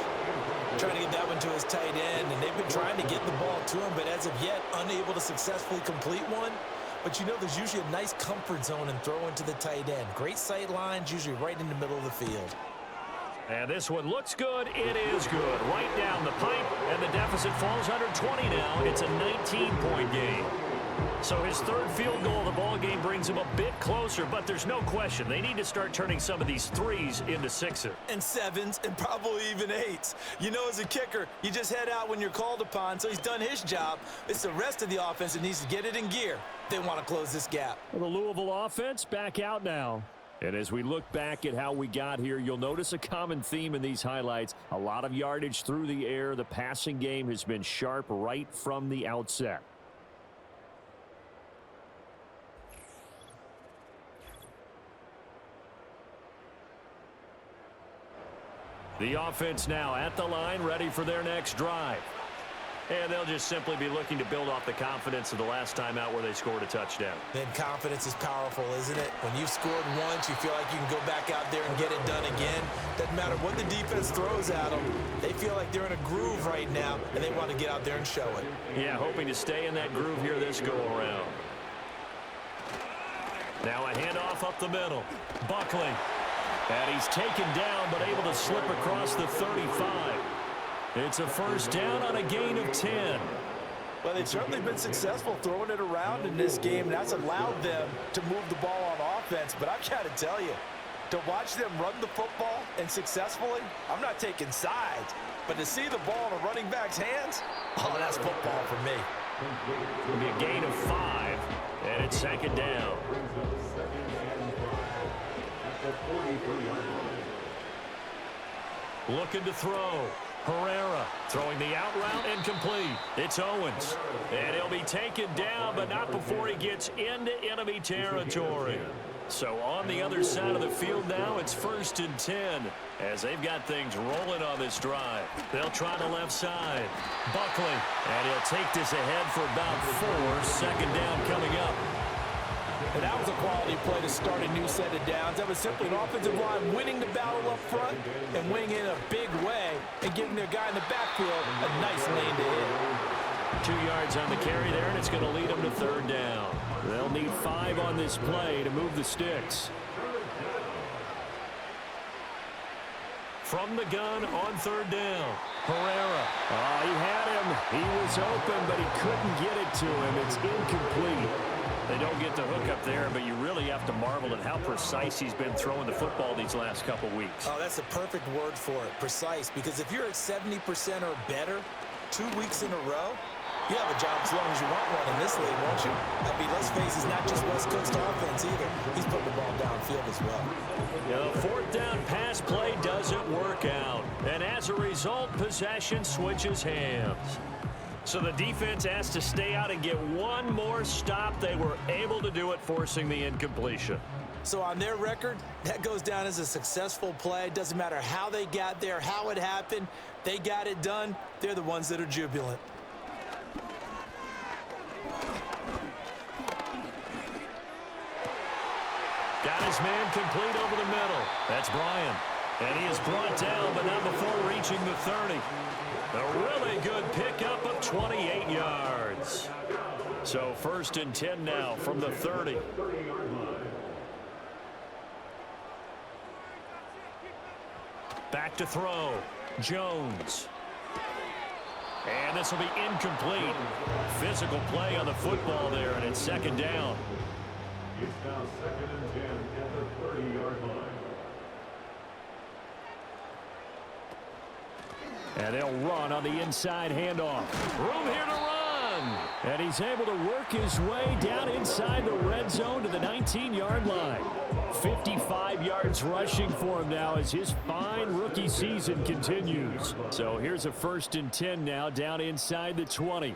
Speaker 3: Trying to get that one to his tight end, and they've been trying to get the ball to him, but as of yet, unable to successfully complete one. But you know, there's usually a nice comfort zone in throwing to the tight end. Great sight lines, usually right in the middle of the field.
Speaker 2: And this one looks good. It is good. Right down the pipe, and the deficit falls under 20 now. It's a 19-point game. So his 3rd field goal of the ball game brings him a bit closer, but there's no question they need to start turning some of these 3s into 6s.
Speaker 3: And 7s, and probably even 8s. You know, as a kicker, you just head out when you're called upon, so he's done his job. It's the rest of the offense that needs to get it in gear. They want to close this gap.
Speaker 5: Well, the Louisville offense back out now. And as we look back at how we got here, you'll notice a common theme in these highlights. A lot of yardage through the air. The passing game has been sharp right from the outset.
Speaker 2: The offense now at the line, ready for their next drive. And they'll just simply be looking to build off the confidence of the last time out where they scored a touchdown.
Speaker 3: Then confidence is powerful, isn't it? When you've scored once, you feel like you can go back out there and get it done again. Doesn't matter what the defense throws at them. They feel like they're in a groove right now, and they want to get out there and show it.
Speaker 2: Yeah, hoping to stay in that groove here this go-around. Now a handoff up the middle. Buckley. And he's taken down, but able to slip across the 35. It's a first down on a gain of 10.
Speaker 3: Well, they've certainly been successful throwing it around in this game, and that's allowed them to move the ball on offense. But I've got to tell you, to watch them run the football and successfully, I'm not taking sides, but to see the ball in a running back's hands, oh, that's football for me.
Speaker 2: It'll be a gain of 5, and it's 2nd down. Looking to throw. Herrera throwing the out route and complete. It's Owens. And he'll be taken down, but not before he gets into enemy territory. So on the other side of the field now, it's 1st and 10 as they've got things rolling on this drive. They'll try the left side. Buckley, and he'll take this ahead for about 4. 2nd down coming up.
Speaker 3: And that was a quality play to start a new set of downs. That was simply an offensive line winning the battle up front and winning in a big way and giving their guy in the backfield a nice lane to hit.
Speaker 2: 2 yards on the carry there, and it's going to lead them to 3rd down. They'll need 5 on this play to move the sticks. From the gun on 3rd down, Herrera.
Speaker 5: He had him. He was open, but he couldn't get it to him. It's incomplete.
Speaker 2: They don't get the hook up there, but you really have to marvel at how precise he's been throwing the football these last couple weeks.
Speaker 3: Oh, that's the perfect word for it, precise, because if you're at 70% or better 2 weeks in a row, you have a job as long as you want one in this league, won't you? I mean, let's face it, it's not just West Coast offense either. He's putting the ball downfield as well.
Speaker 2: The 4th down pass play doesn't work out, and as a result, possession switches hands. So the defense has to stay out and get one more stop. They were able to do it, forcing the incompletion.
Speaker 3: So on their record, that goes down as a successful play. Doesn't matter how they got there, how it happened. They got it done. They're the ones that are jubilant.
Speaker 2: Got his man complete over the middle. That's Bryan. And he is brought down, but not before reaching the 30. A really good pickup of 28 yards. So 1st and 10 now from the 30. Back to throw. Jones. And this will be incomplete. Physical play on the football there, and it's 2nd down.
Speaker 4: It's now 2nd and 10 at the 30-yard line.
Speaker 5: And they'll run on the inside handoff.
Speaker 2: Room here to run.
Speaker 5: And he's able to work his way down inside the red zone to the 19-yard line. 55 yards rushing for him now as his fine rookie season continues. So here's a 1st and 10 now down inside the 20.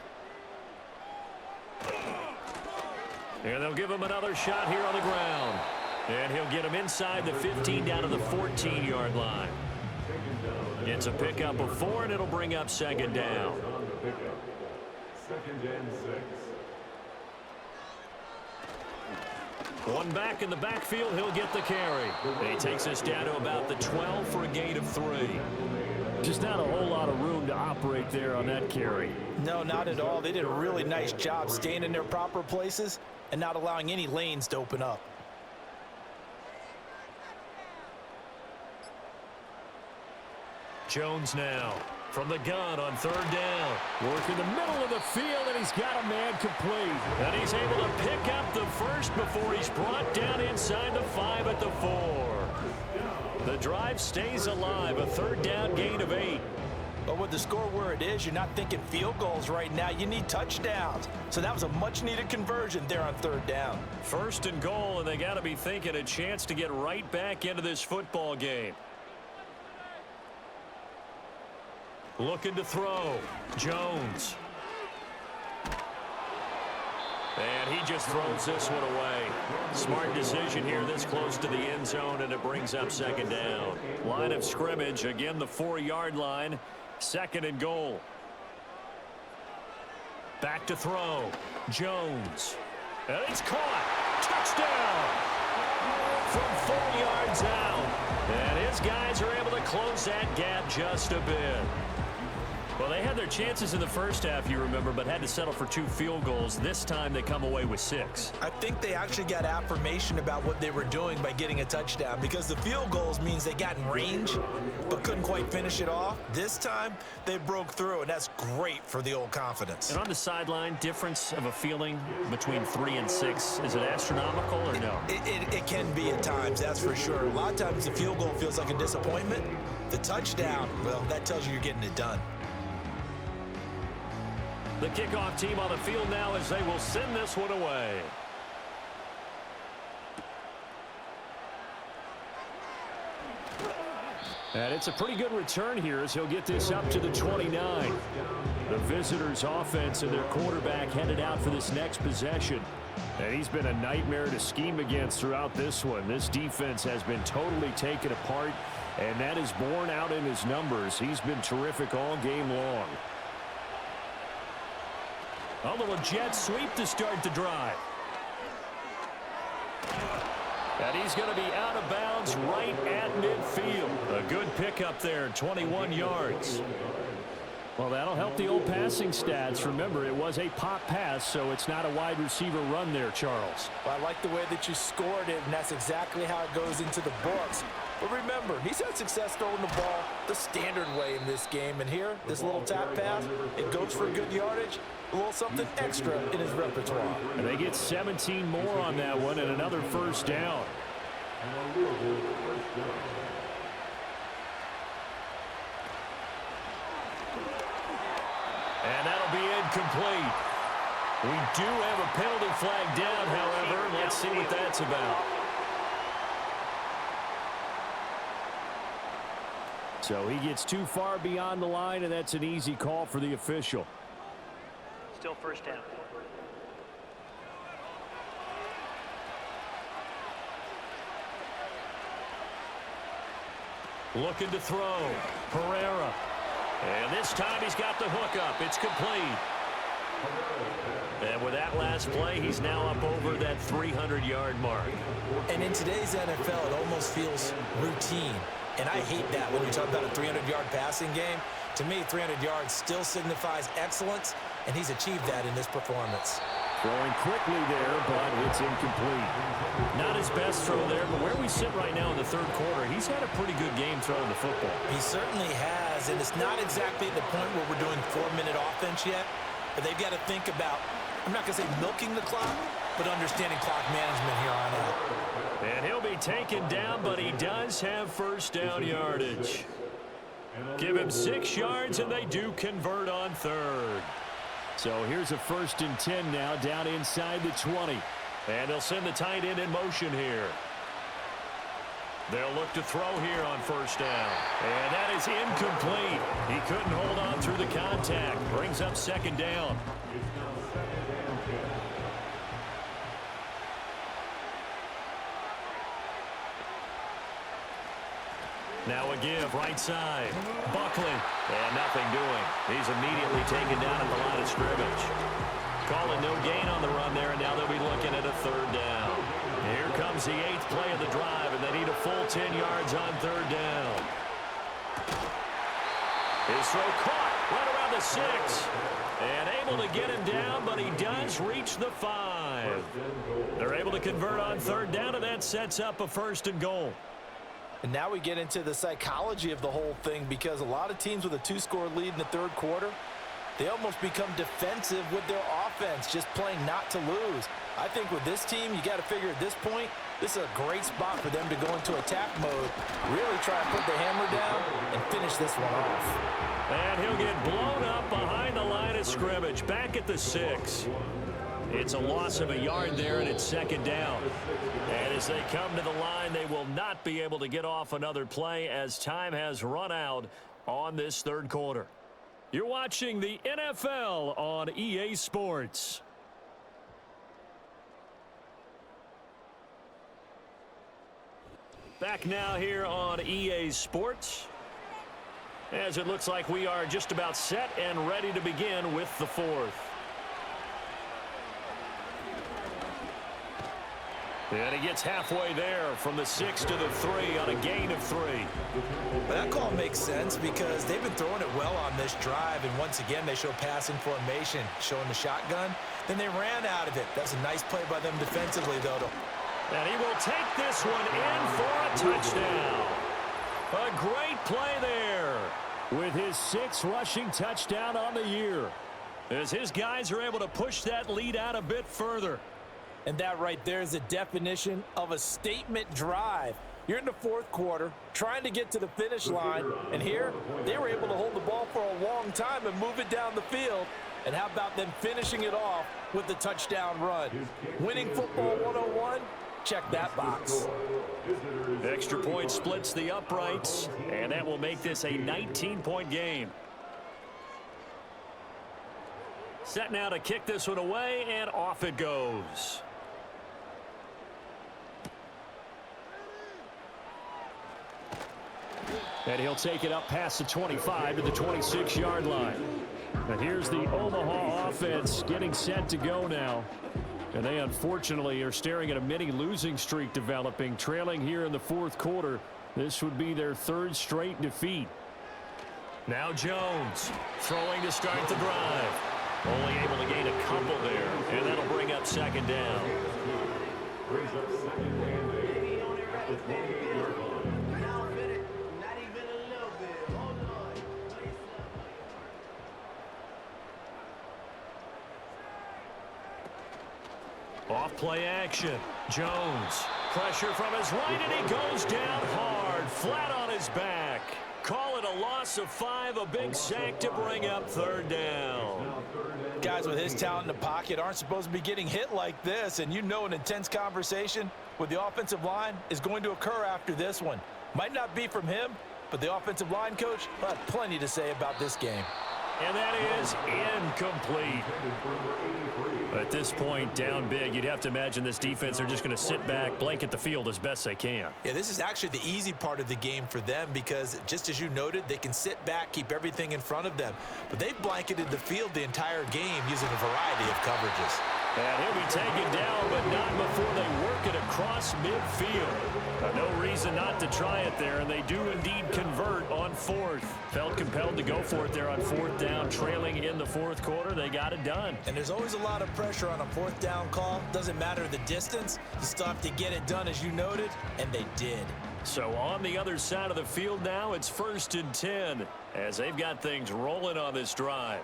Speaker 2: And they'll give him another shot here on the ground. And he'll get him inside the 15 down to the 14-yard line. It's a pickup of 4, and it'll bring up 2nd down.
Speaker 4: 2nd and 6.
Speaker 2: One back in the backfield, he'll get the carry. And he takes us down to about the 12 for a gain of 3.
Speaker 5: Just not a whole lot of room to operate there on that carry.
Speaker 3: No, not at all. They did a really nice job staying in their proper places and not allowing any lanes to open up.
Speaker 2: Jones now from the gun on 3rd down.
Speaker 5: Work in the middle of the field, and he's got a man complete.
Speaker 2: And he's able to pick up the 1st before he's brought down inside the 5 at the 4. The drive stays alive, a 3rd down gain of 8.
Speaker 3: But with the score where it is, you're not thinking field goals right now. You need touchdowns. So that was a much-needed conversion there on 3rd down.
Speaker 2: 1st and goal, and they got to be thinking a chance to get right back into this football game. Looking to throw. Jones. And he just throws this one away. Smart decision here this close to the end zone, and it brings up 2nd down. Line of scrimmage, again the 4-yard line. 2nd and goal. Back to throw. Jones. And it's caught. Touchdown. From 4 yards out. And his guys are able to close that gap just a bit. Well, they had their chances in the first half, you remember, but had to settle for 2 field goals. This time they come away with 6.
Speaker 3: I think they actually got affirmation about what they were doing by getting a touchdown, because the field goals means they got in range but couldn't quite finish it off. This time they broke through, and that's great for the old confidence.
Speaker 2: And on the sideline, difference of a feeling between 3 and 6, is it astronomical or no?
Speaker 3: It can be at times, that's for sure. A lot of times the field goal feels like a disappointment. The touchdown, well, that tells you you're getting it done.
Speaker 2: The kickoff team on the field now as they will send this one away.
Speaker 5: And it's a pretty good return here as he'll get this up to the 29. The visitors' offense and their quarterback headed out for this next possession. And he's been a nightmare to scheme against throughout this one. This defense has been totally taken apart, and that is borne out in his numbers. He's been terrific all game long. A little jet sweep to start the drive. And he's going to be out of bounds right at midfield. A good pickup there, 21 yards. Well, that'll help the old passing stats. Remember, it was a pop pass, so it's not a wide receiver run there, Charles.
Speaker 3: Well, I like the way that you scored it, and that's exactly how it goes into the books. But remember, he's had success throwing the ball the standard way in this game. And here, this little tap pass, it goes for good yardage, a little something extra in his repertoire.
Speaker 5: And they get 17 more on that one and another first down. And that'll be incomplete. We do have a penalty flag down, however. Let's see what that's about. So he gets too far beyond the line, and that's an easy call for the official.
Speaker 7: Still first down.
Speaker 5: Looking to throw. Herrera. And this time he's got the hook up. It's complete. And with that last play, he's now up over that 300-yard mark.
Speaker 3: And in today's NFL, it almost feels routine. And I hate that when you talk about a 300-yard passing game. To me, 300 yards still signifies excellence, and he's achieved that in this performance.
Speaker 5: Throwing quickly there, but it's incomplete. Not his best throw there, but where we sit right now in the third quarter, he's had a pretty good game throwing the football.
Speaker 3: He certainly has, and it's not exactly at the point where we're doing 4-minute offense yet, but they've got to think about, I'm not going to say milking the clock, but understanding clock management here on out.
Speaker 5: And he'll be taken down, but he does have first down yardage. Give him 6 yards, and they do convert on third. So here's a 1st and 10 now, down inside the 20. And they'll send the tight end in motion here. They'll look to throw here on first down. And that is incomplete. He couldn't hold on through the contact. Brings up 2nd down. Now a give, right side. Buckley. And nothing doing. He's immediately taken down at the line of scrimmage. Calling no gain on the run there, and now they'll be looking at a 3rd down. Here comes the 8th play of the drive, and they need a full 10 yards on 3rd down. His throw caught right around the 6. And able to get him down, but he does reach the 5. They're able to convert on 3rd down, and that sets up a 1st and goal.
Speaker 3: And now we get into the psychology of the whole thing, because a lot of teams with a 2-score lead in the third quarter, they almost become defensive with their offense, just playing not to lose. I think with this team, you got to figure at this point, this is a great spot for them to go into attack mode, really try to put the hammer down and finish this one off.
Speaker 5: And he'll get blown up behind the line of scrimmage, back at the 6. It's a loss of a yard there, and it's 2nd down. And as they come to the line, they will not be able to get off another play as time has run out on this third quarter. You're watching the NFL on EA Sports. Back now here on EA Sports, as it looks like we are just about set and ready to begin with the 4th. And he gets halfway there from the 6 to the 3 on a gain of 3.
Speaker 3: That call makes sense because they've been throwing it well on this drive, and once again they show passing formation, showing the shotgun. Then they ran out of it. That's a nice play by them defensively, though.
Speaker 5: And he will take this one in for a touchdown. A great play there with his 6th rushing touchdown on the year, as his guys are able to push that lead out a bit further.
Speaker 3: And that right there is the definition of a statement drive. You're in the 4th quarter, trying to get to the finish line, and here, they were able to hold the ball for a long time and move it down the field. And how about them finishing it off with the touchdown run? Winning football 101, check that box.
Speaker 2: Extra point splits the uprights, and that will make this a 19-point game. Set now to kick this one away, and off it goes.
Speaker 5: And he'll take it up past the 25 to the 26-yard line. And here's the Omaha offense getting set to go now. And they unfortunately are staring at a mini losing streak developing, trailing here in the fourth quarter. This would be their third straight defeat.
Speaker 2: Now Jones throwing to start the drive. Only able to gain a couple there, and that'll bring up second down.
Speaker 4: Brings up second and 8 at the 28-yard line.
Speaker 2: Off play action. Jones. Pressure from his right, and he goes down hard, flat on his back. Call it a loss of 5, a big sack to bring up third down.
Speaker 3: Guys with his talent in the pocket aren't supposed to be getting hit like this, and you know an intense conversation with the offensive line is going to occur after this one. Might not be from him, but the offensive line coach will have plenty to say about this game.
Speaker 2: And that is incomplete. At this point, down big, you'd have to imagine this defense are just going to sit back, blanket the field as best they can.
Speaker 3: Yeah, this is actually the easy part of the game for them because, just as you noted, they can sit back, keep everything in front of them. But they've blanketed the field the entire game using a variety of coverages.
Speaker 2: And he'll be taken down, but not before they work it across midfield. No reason not to try it there, and they do indeed convert on fourth. Felt compelled to go for it there on fourth down, trailing in the fourth quarter. They got it done.
Speaker 3: And there's always a lot of pressure on a fourth down call. Doesn't matter the distance. You still have to get it done, as you noted, and they did.
Speaker 2: So on the other side of the field now, it's 1st and 10 as they've got things rolling on this drive.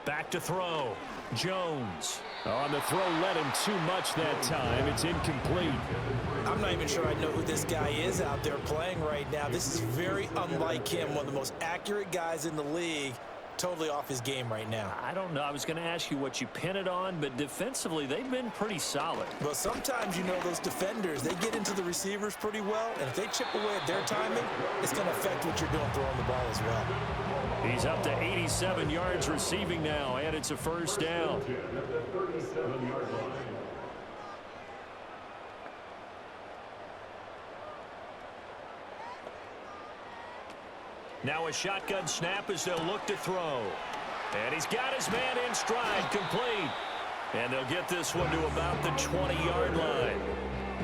Speaker 2: Back to throw. Jones.
Speaker 5: On the throw, led him too much that time. It's incomplete.
Speaker 3: I'm not even sure I know who this guy is out there playing right now. This is very unlike him, one of the most accurate guys in the league. Totally off his game right now.
Speaker 2: I don't know. I was going to ask you what you pin it on, but defensively, they've been pretty solid.
Speaker 3: Well, sometimes, you know, those defenders, they get into the receivers pretty well, and if they chip away at their timing, it's going to affect what you're doing throwing the ball as well.
Speaker 2: He's up to 87 yards receiving now, and it's a first down. Now a shotgun snap as they'll look to throw. And he's got his man in stride, complete. And they'll get this one to about the 20-yard line.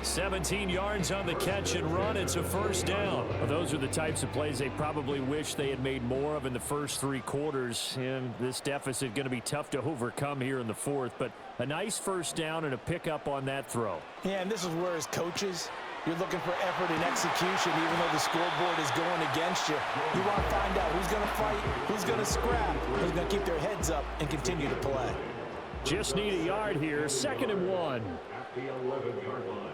Speaker 2: 17 yards on the catch and run. It's a first down.
Speaker 5: Well, those are the types of plays they probably wish they had made more of in the first 3 quarters. And this deficit going to be tough to overcome here in the fourth. But a nice first down and a pickup on that throw.
Speaker 3: Yeah, and this is where, as coaches, you're looking for effort and execution, even though the scoreboard is going against you. You want to find out who's going to fight, who's going to scrap, who's going to keep their heads up and continue to play.
Speaker 5: Just need a yard here. 2nd and 1.
Speaker 4: At the 11-yard line.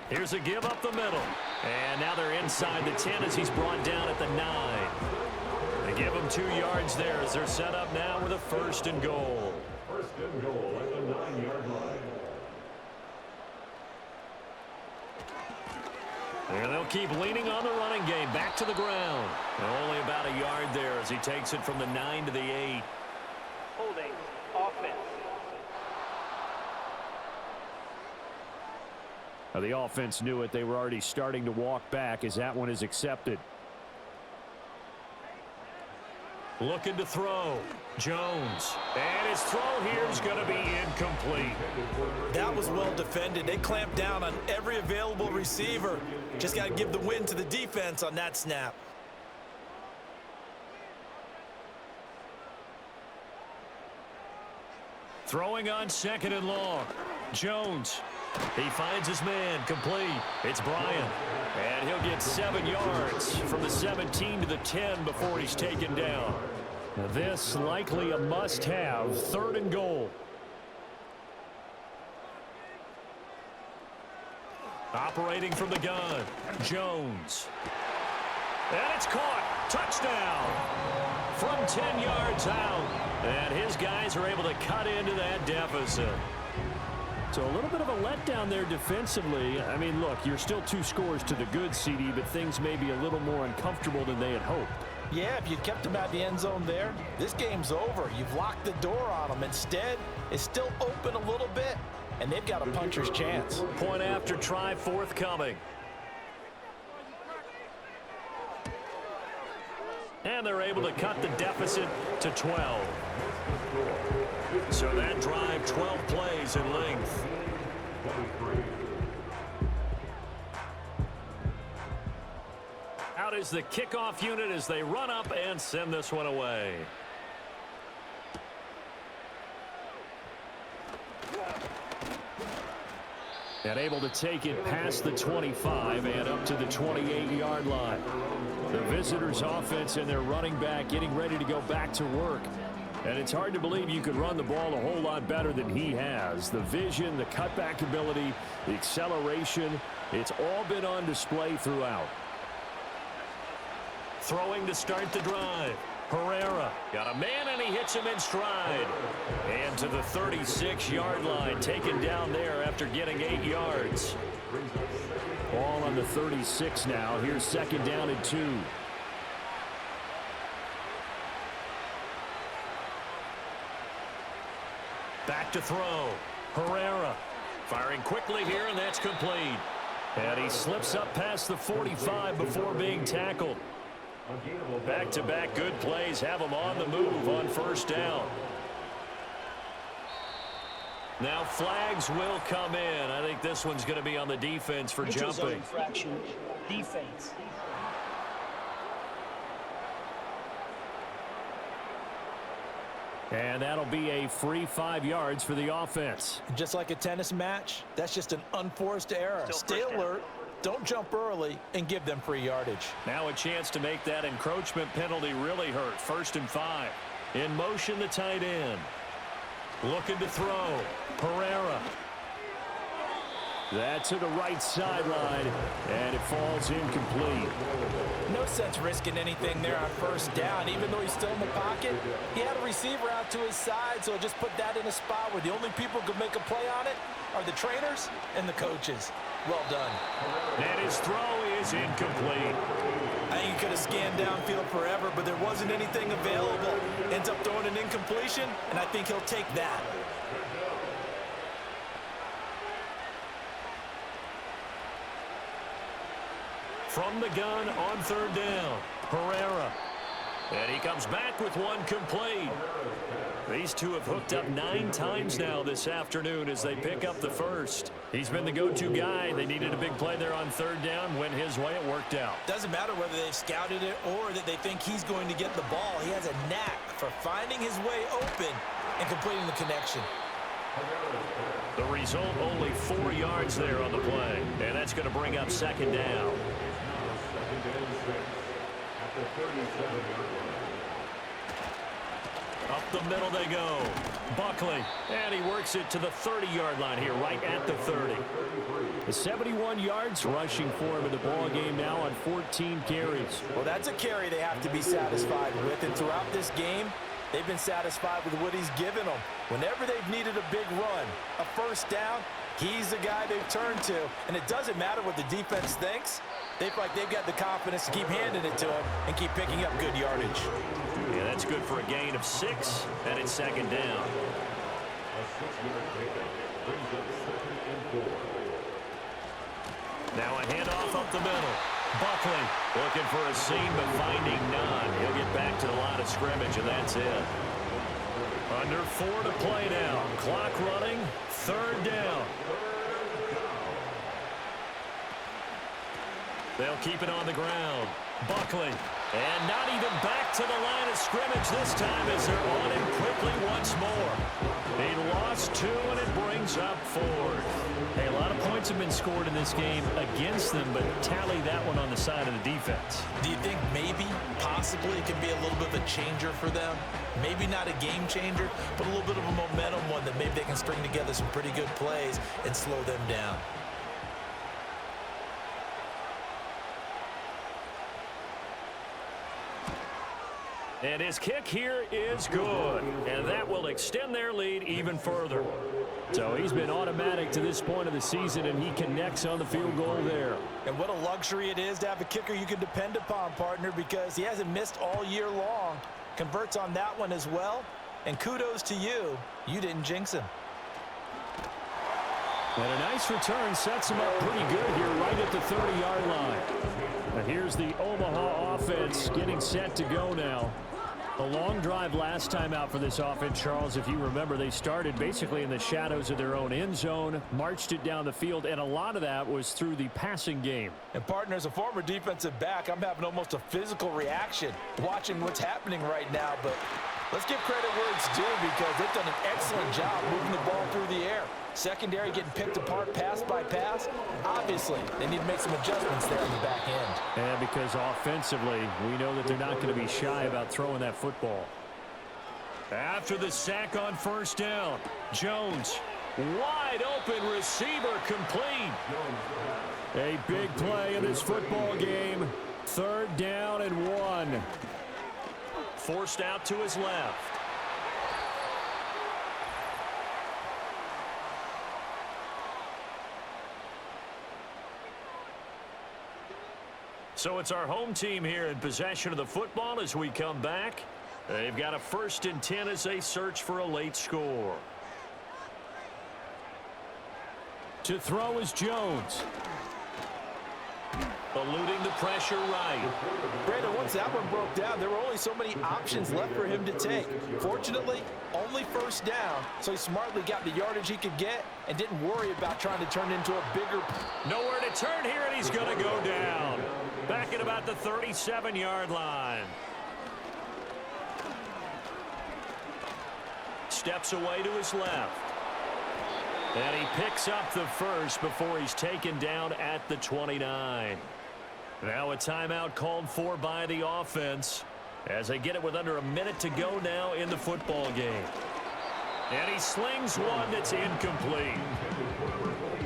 Speaker 2: Here's a give up the middle. And now they're inside the 10 as he's brought down at the 9. They give him 2 yards there as they're set up now with a 1st and goal.
Speaker 4: 1st and goal at the 9-yard line.
Speaker 2: And they'll keep leaning on the running game. Back to the ground. And only about a yard there as he takes it from the 9 to the 8.
Speaker 7: Holding. Offense.
Speaker 5: The offense knew it. They were already starting to walk back as that one is accepted.
Speaker 2: Looking to throw. Jones. And his throw here is going to be incomplete.
Speaker 3: That was well defended. They clamped down on every available receiver. Just got to give the win to the defense on that snap.
Speaker 2: Throwing on 2nd and long. Jones. He finds his man, complete. It's Bryant. And he'll get 7 yards from the 17 to the 10 before he's taken down.
Speaker 5: Now this likely a must-have. 3rd and goal.
Speaker 2: Operating from the gun, Jones. And it's caught. Touchdown. From 10 yards out. And his guys are able to cut into that deficit.
Speaker 5: So a little bit of a letdown there defensively. I mean, look, you're still 2 scores to the good, CD, but things may be a little more uncomfortable than they had hoped.
Speaker 3: Yeah, if you kept them out of the end zone there, this game's over. You've locked the door on them. Instead, it's still open a little bit, and they've got a puncher's chance.
Speaker 2: Point after try forthcoming. And they're able to cut the deficit to 12. So that drive, 12 plays in length. Out is the kickoff unit as they run up and send this one away.
Speaker 5: And able to take it past the 25 and up to the 28-yard line. The visitors' offense and their running back getting ready to go back to work. And it's hard to believe you could run the ball a whole lot better than he has. The vision, the cutback ability, the acceleration, it's all been on display throughout.
Speaker 2: Throwing to start the drive. Herrera got a man and he hits him in stride. And to the 36-yard line, taken down there after getting 8 yards.
Speaker 5: Ball on the 36 now. Here's 2nd down and 2.
Speaker 2: Back to throw. Herrera firing quickly here, and that's complete.
Speaker 5: And he slips up past the 45 before being tackled.
Speaker 2: Back-to-back good plays have him on the move on 1st down. Now flags will come in. I think this one's going to be on the defense for jumping.
Speaker 7: Infraction, defense.
Speaker 5: And that'll be a free 5 yards for the offense.
Speaker 3: Just like a tennis match, that's just an unforced error. Stay alert, don't jump early, and give them free yardage.
Speaker 2: Now a chance to make that encroachment penalty really hurt. 1st and 5. In motion, the tight end. Looking to throw. Herrera.
Speaker 5: That's to the right sideline, and it falls incomplete.
Speaker 3: No sense risking anything there on 1st down. Even though he's still in the pocket, he had a receiver out to his side, so just put that in a spot where the only people who could make a play on it are the trainers and the coaches. Well done.
Speaker 2: And his throw is incomplete.
Speaker 3: I think he could have scanned downfield forever, but there wasn't anything available. Ends up throwing an incompletion, and I think he'll take that.
Speaker 2: From the gun on 3rd down, Herrera. And he comes back with one complete. These two have hooked up 9 times now this afternoon as they pick up the 1st. He's been the go-to guy. They needed a big play there on 3rd down. Went his way, it worked out.
Speaker 3: Doesn't matter whether they've scouted it or that they think he's going to get the ball. He has a knack for finding his way open and completing the connection.
Speaker 2: The result, only 4 yards there on the play. And that's going to bring up 2nd down. Up the middle they go. Buckley, and he works it to the 30-yard line here, right at the 30.
Speaker 5: The 71 yards rushing for him in the ball game now on 14 carries.
Speaker 3: Well, that's a carry they have to be satisfied with, and throughout this game, they've been satisfied with what he's given them. Whenever they've needed a big run, a 1st down, he's the guy they've turned to, and it doesn't matter what the defense thinks. They feel like they've got the confidence to keep handing it to him and keep picking up good yardage.
Speaker 2: Yeah, that's good for a gain of 6, and it's 2nd down. Now a handoff up the middle. Buckley looking for a seam, but finding none. He'll get back to the line of scrimmage, and that's it. Under 4 to play now. Clock running. 3rd down. They'll keep it on the ground. Buckley. And not even back to the line of scrimmage this time as they're on him quickly once more. He lost 2, and it brings up 4th.
Speaker 5: Hey, a lot of points have been scored in this game against them, but tally that one on the side of the defense.
Speaker 3: Do you think maybe, possibly, it can be a little bit of a changer for them? Maybe not a game changer, but a little bit of a momentum one that maybe they can string together some pretty good plays and slow them down.
Speaker 2: And his kick here is good. And that will extend their lead even further.
Speaker 5: So he's been automatic to this point of the season, and he connects on the field goal there.
Speaker 3: And what a luxury it is to have a kicker you can depend upon, partner, because he hasn't missed all year long. Converts on that one as well. And kudos to you. You didn't jinx him.
Speaker 5: And a nice return sets him up pretty good here right at the 30-yard line. And here's the Omaha offense getting set to go now. A long drive last time out for this offense, Charles. If you remember, they started basically in the shadows of their own end zone, marched it down the field, and a lot of that was through the passing game.
Speaker 3: And partner, as a former defensive back, I'm having almost a physical reaction watching what's happening right now. But let's give credit where it's due because they've done an excellent job moving the ball through the air. Secondary getting picked apart pass by pass. Obviously, they need to make some adjustments there in the back end.
Speaker 5: And because offensively, we know that they're not going to be shy about throwing that football.
Speaker 2: After the sack on first down, Jones, wide open receiver complete.
Speaker 5: A big play in this football game. 3rd down and 1.
Speaker 2: Forced out to his left. So it's our home team here in possession of the football as we come back. They've got a 1st and 10 as they search for a late score.
Speaker 5: To throw is Jones.
Speaker 2: Eluding the pressure right.
Speaker 3: Brandon, once that one broke down, there were only so many options left for him to take. Fortunately, only 1st down, so he smartly got the yardage he could get and didn't worry about trying to turn it into a bigger.
Speaker 2: Nowhere to turn here, and he's going to go down. Back at about the 37-yard line. Steps away to his left. And he picks up the 1st before he's taken down at the 29. Now a timeout called for by the offense as they get it with under a minute to go now in the football game. And he slings one that's incomplete.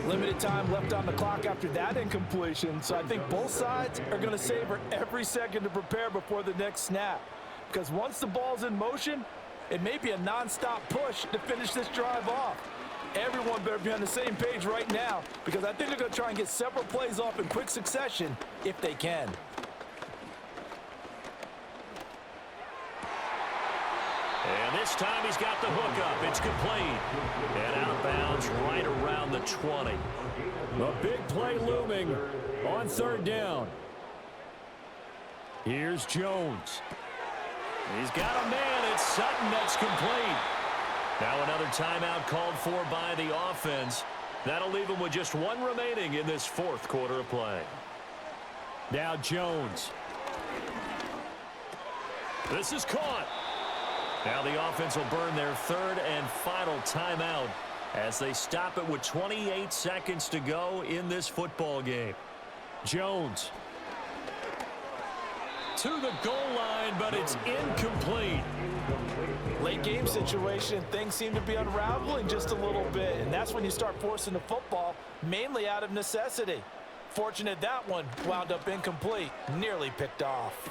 Speaker 3: Limited time left on the clock after that incompletion, so I think both sides are going to savor every second to prepare before the next snap. Because once the ball's in motion, it may be a nonstop push to finish this drive off. Everyone better be on the same page right now because I think they're going to try and get several plays off in quick succession if they can.
Speaker 2: And this time he's got the hook up. It's complete. And out of bounds right around the 20.
Speaker 5: A big play looming on 3rd down. Here's Jones.
Speaker 2: He's got a man. It's Sutton that's complete. Now another timeout called for by the offense. That'll leave them with just 1 remaining in this 4th quarter of play.
Speaker 5: Now Jones.
Speaker 2: This is caught. Now the offense will burn their 3rd and final timeout as they stop it with 28 seconds to go in this football game.
Speaker 5: Jones.
Speaker 2: To the goal line, but it's incomplete.
Speaker 3: Late game situation, things seem to be unraveling just a little bit, and that's when you start forcing the football, mainly out of necessity. Fortunate that one wound up incomplete, nearly picked off.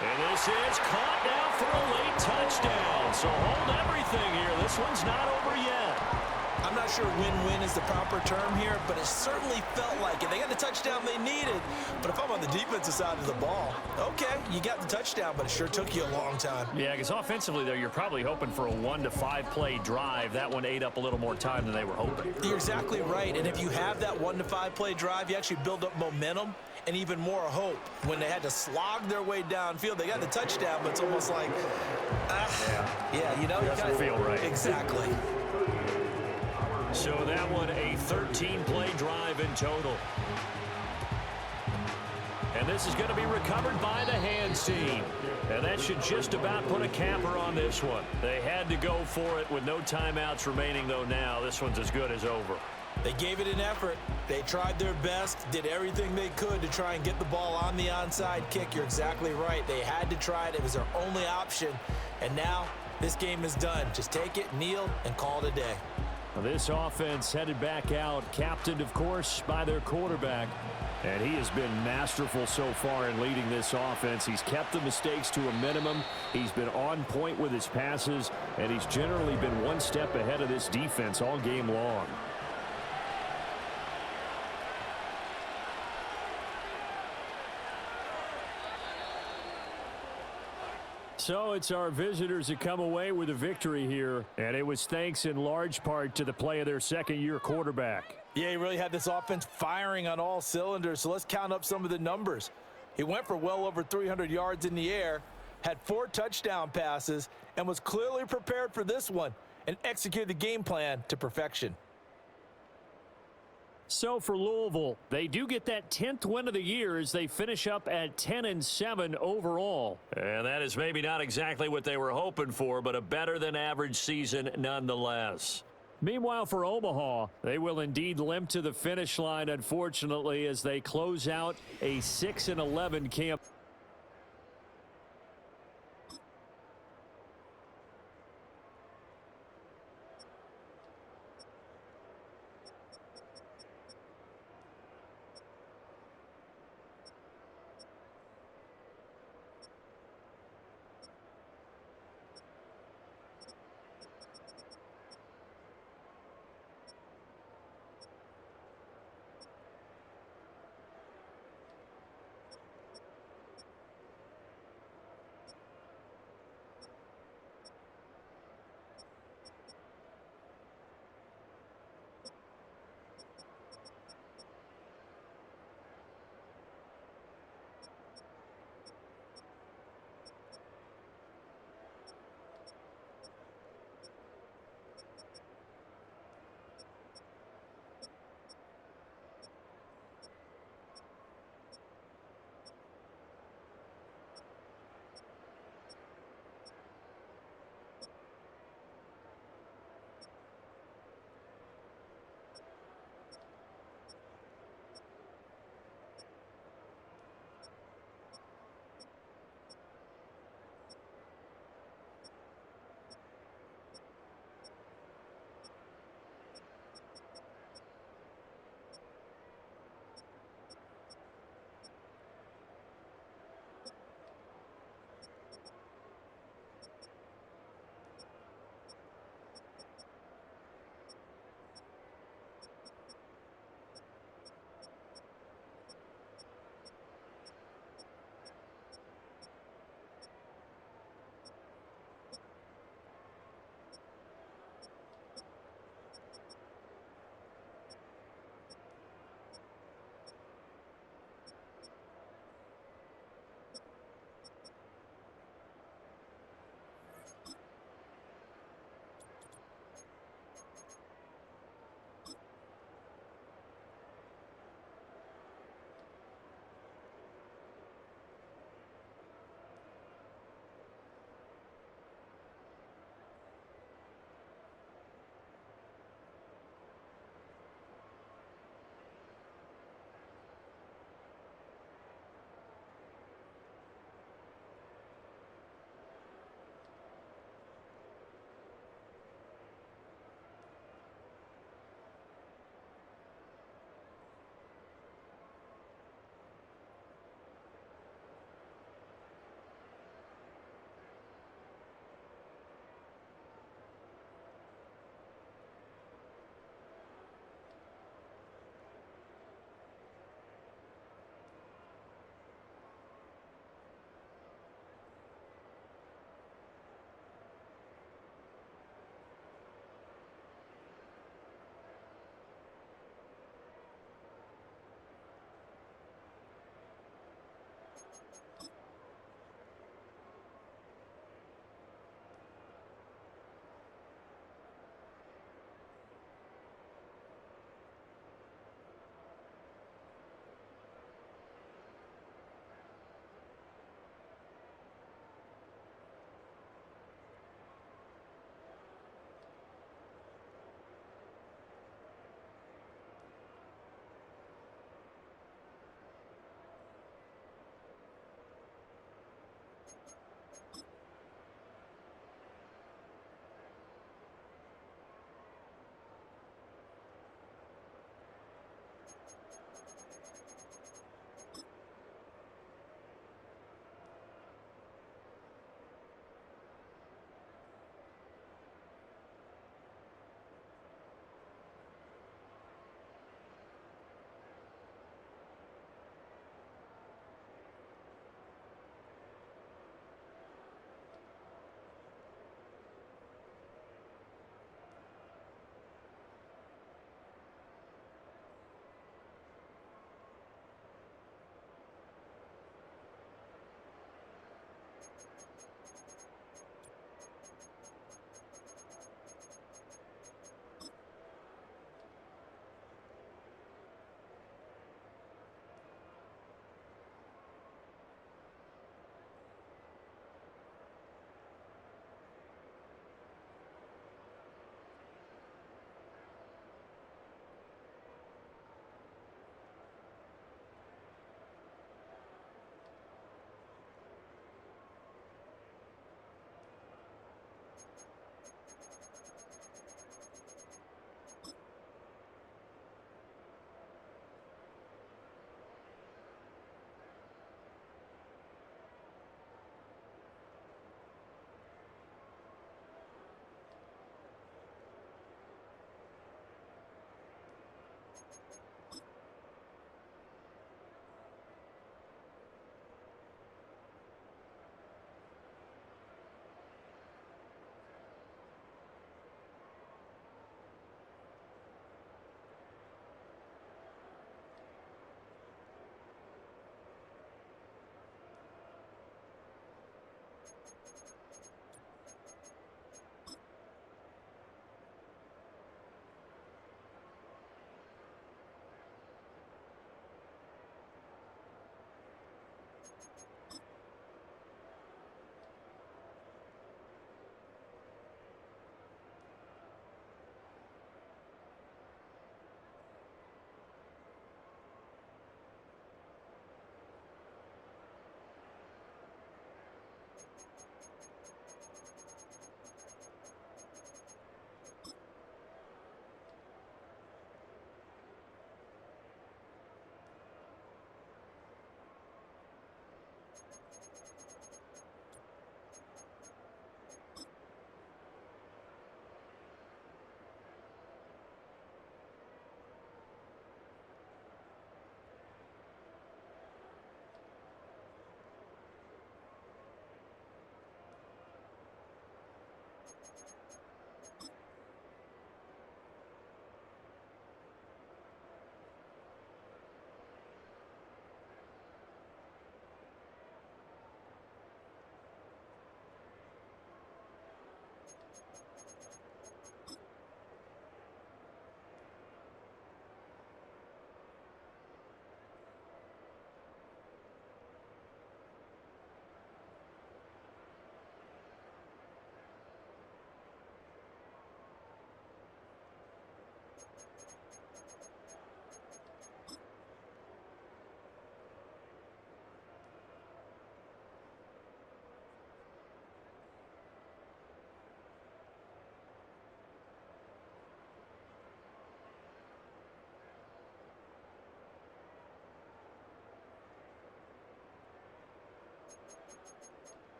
Speaker 2: And this is caught now for a late touchdown. So hold everything here. This one's not over yet.
Speaker 3: I'm not sure win-win is the proper term here, but it certainly felt like it. They got the touchdown they needed, but if I'm on the defensive side of the ball, okay, you got the touchdown, but it sure took you a long time.
Speaker 2: Yeah, because offensively there, you're probably hoping for a 1 to 5 play drive. That one ate up a little more time than they were hoping.
Speaker 3: You're exactly right, and if you have that 1 to 5 play drive, you actually build up momentum and even more hope. When they had to slog their way downfield, they got the touchdown, but it's almost like, yeah, you know, you
Speaker 2: doesn't feel right.
Speaker 3: Exactly.
Speaker 2: So that one a 13-play drive in total. And this is going to be recovered by the hands team. And that should just about put a capper on this one. They had to go for it with no timeouts remaining, though now this one's as good as over.
Speaker 3: They gave it an effort. They tried their best, did everything they could to try and get the ball on the onside kick. You're exactly right. They had to try it. It was their only option. And now this game is done. Just take it, kneel, and call it a day.
Speaker 5: This offense headed back out, captained, of course, by their quarterback. And he has been masterful so far in leading this offense. He's kept the mistakes to a minimum. He's been on point with his passes, and he's generally been one step ahead of this defense all game long. So it's our visitors that come away with a victory here, and it was thanks in large part to the play of their second-year quarterback.
Speaker 3: Yeah, he really had this offense firing on all cylinders, so let's count up some of the numbers. He went for well over 300 yards in the air, had 4 touchdown passes, and was clearly prepared for this one and executed the game plan to perfection.
Speaker 5: So for Louisville, they do get that 10th win of the year as they finish up at 10-7 overall.
Speaker 2: And that is maybe not exactly what they were hoping for, but a better than average season nonetheless.
Speaker 5: Meanwhile, for Omaha, they will indeed limp to the finish line, unfortunately, as they close out a 6-11 camp.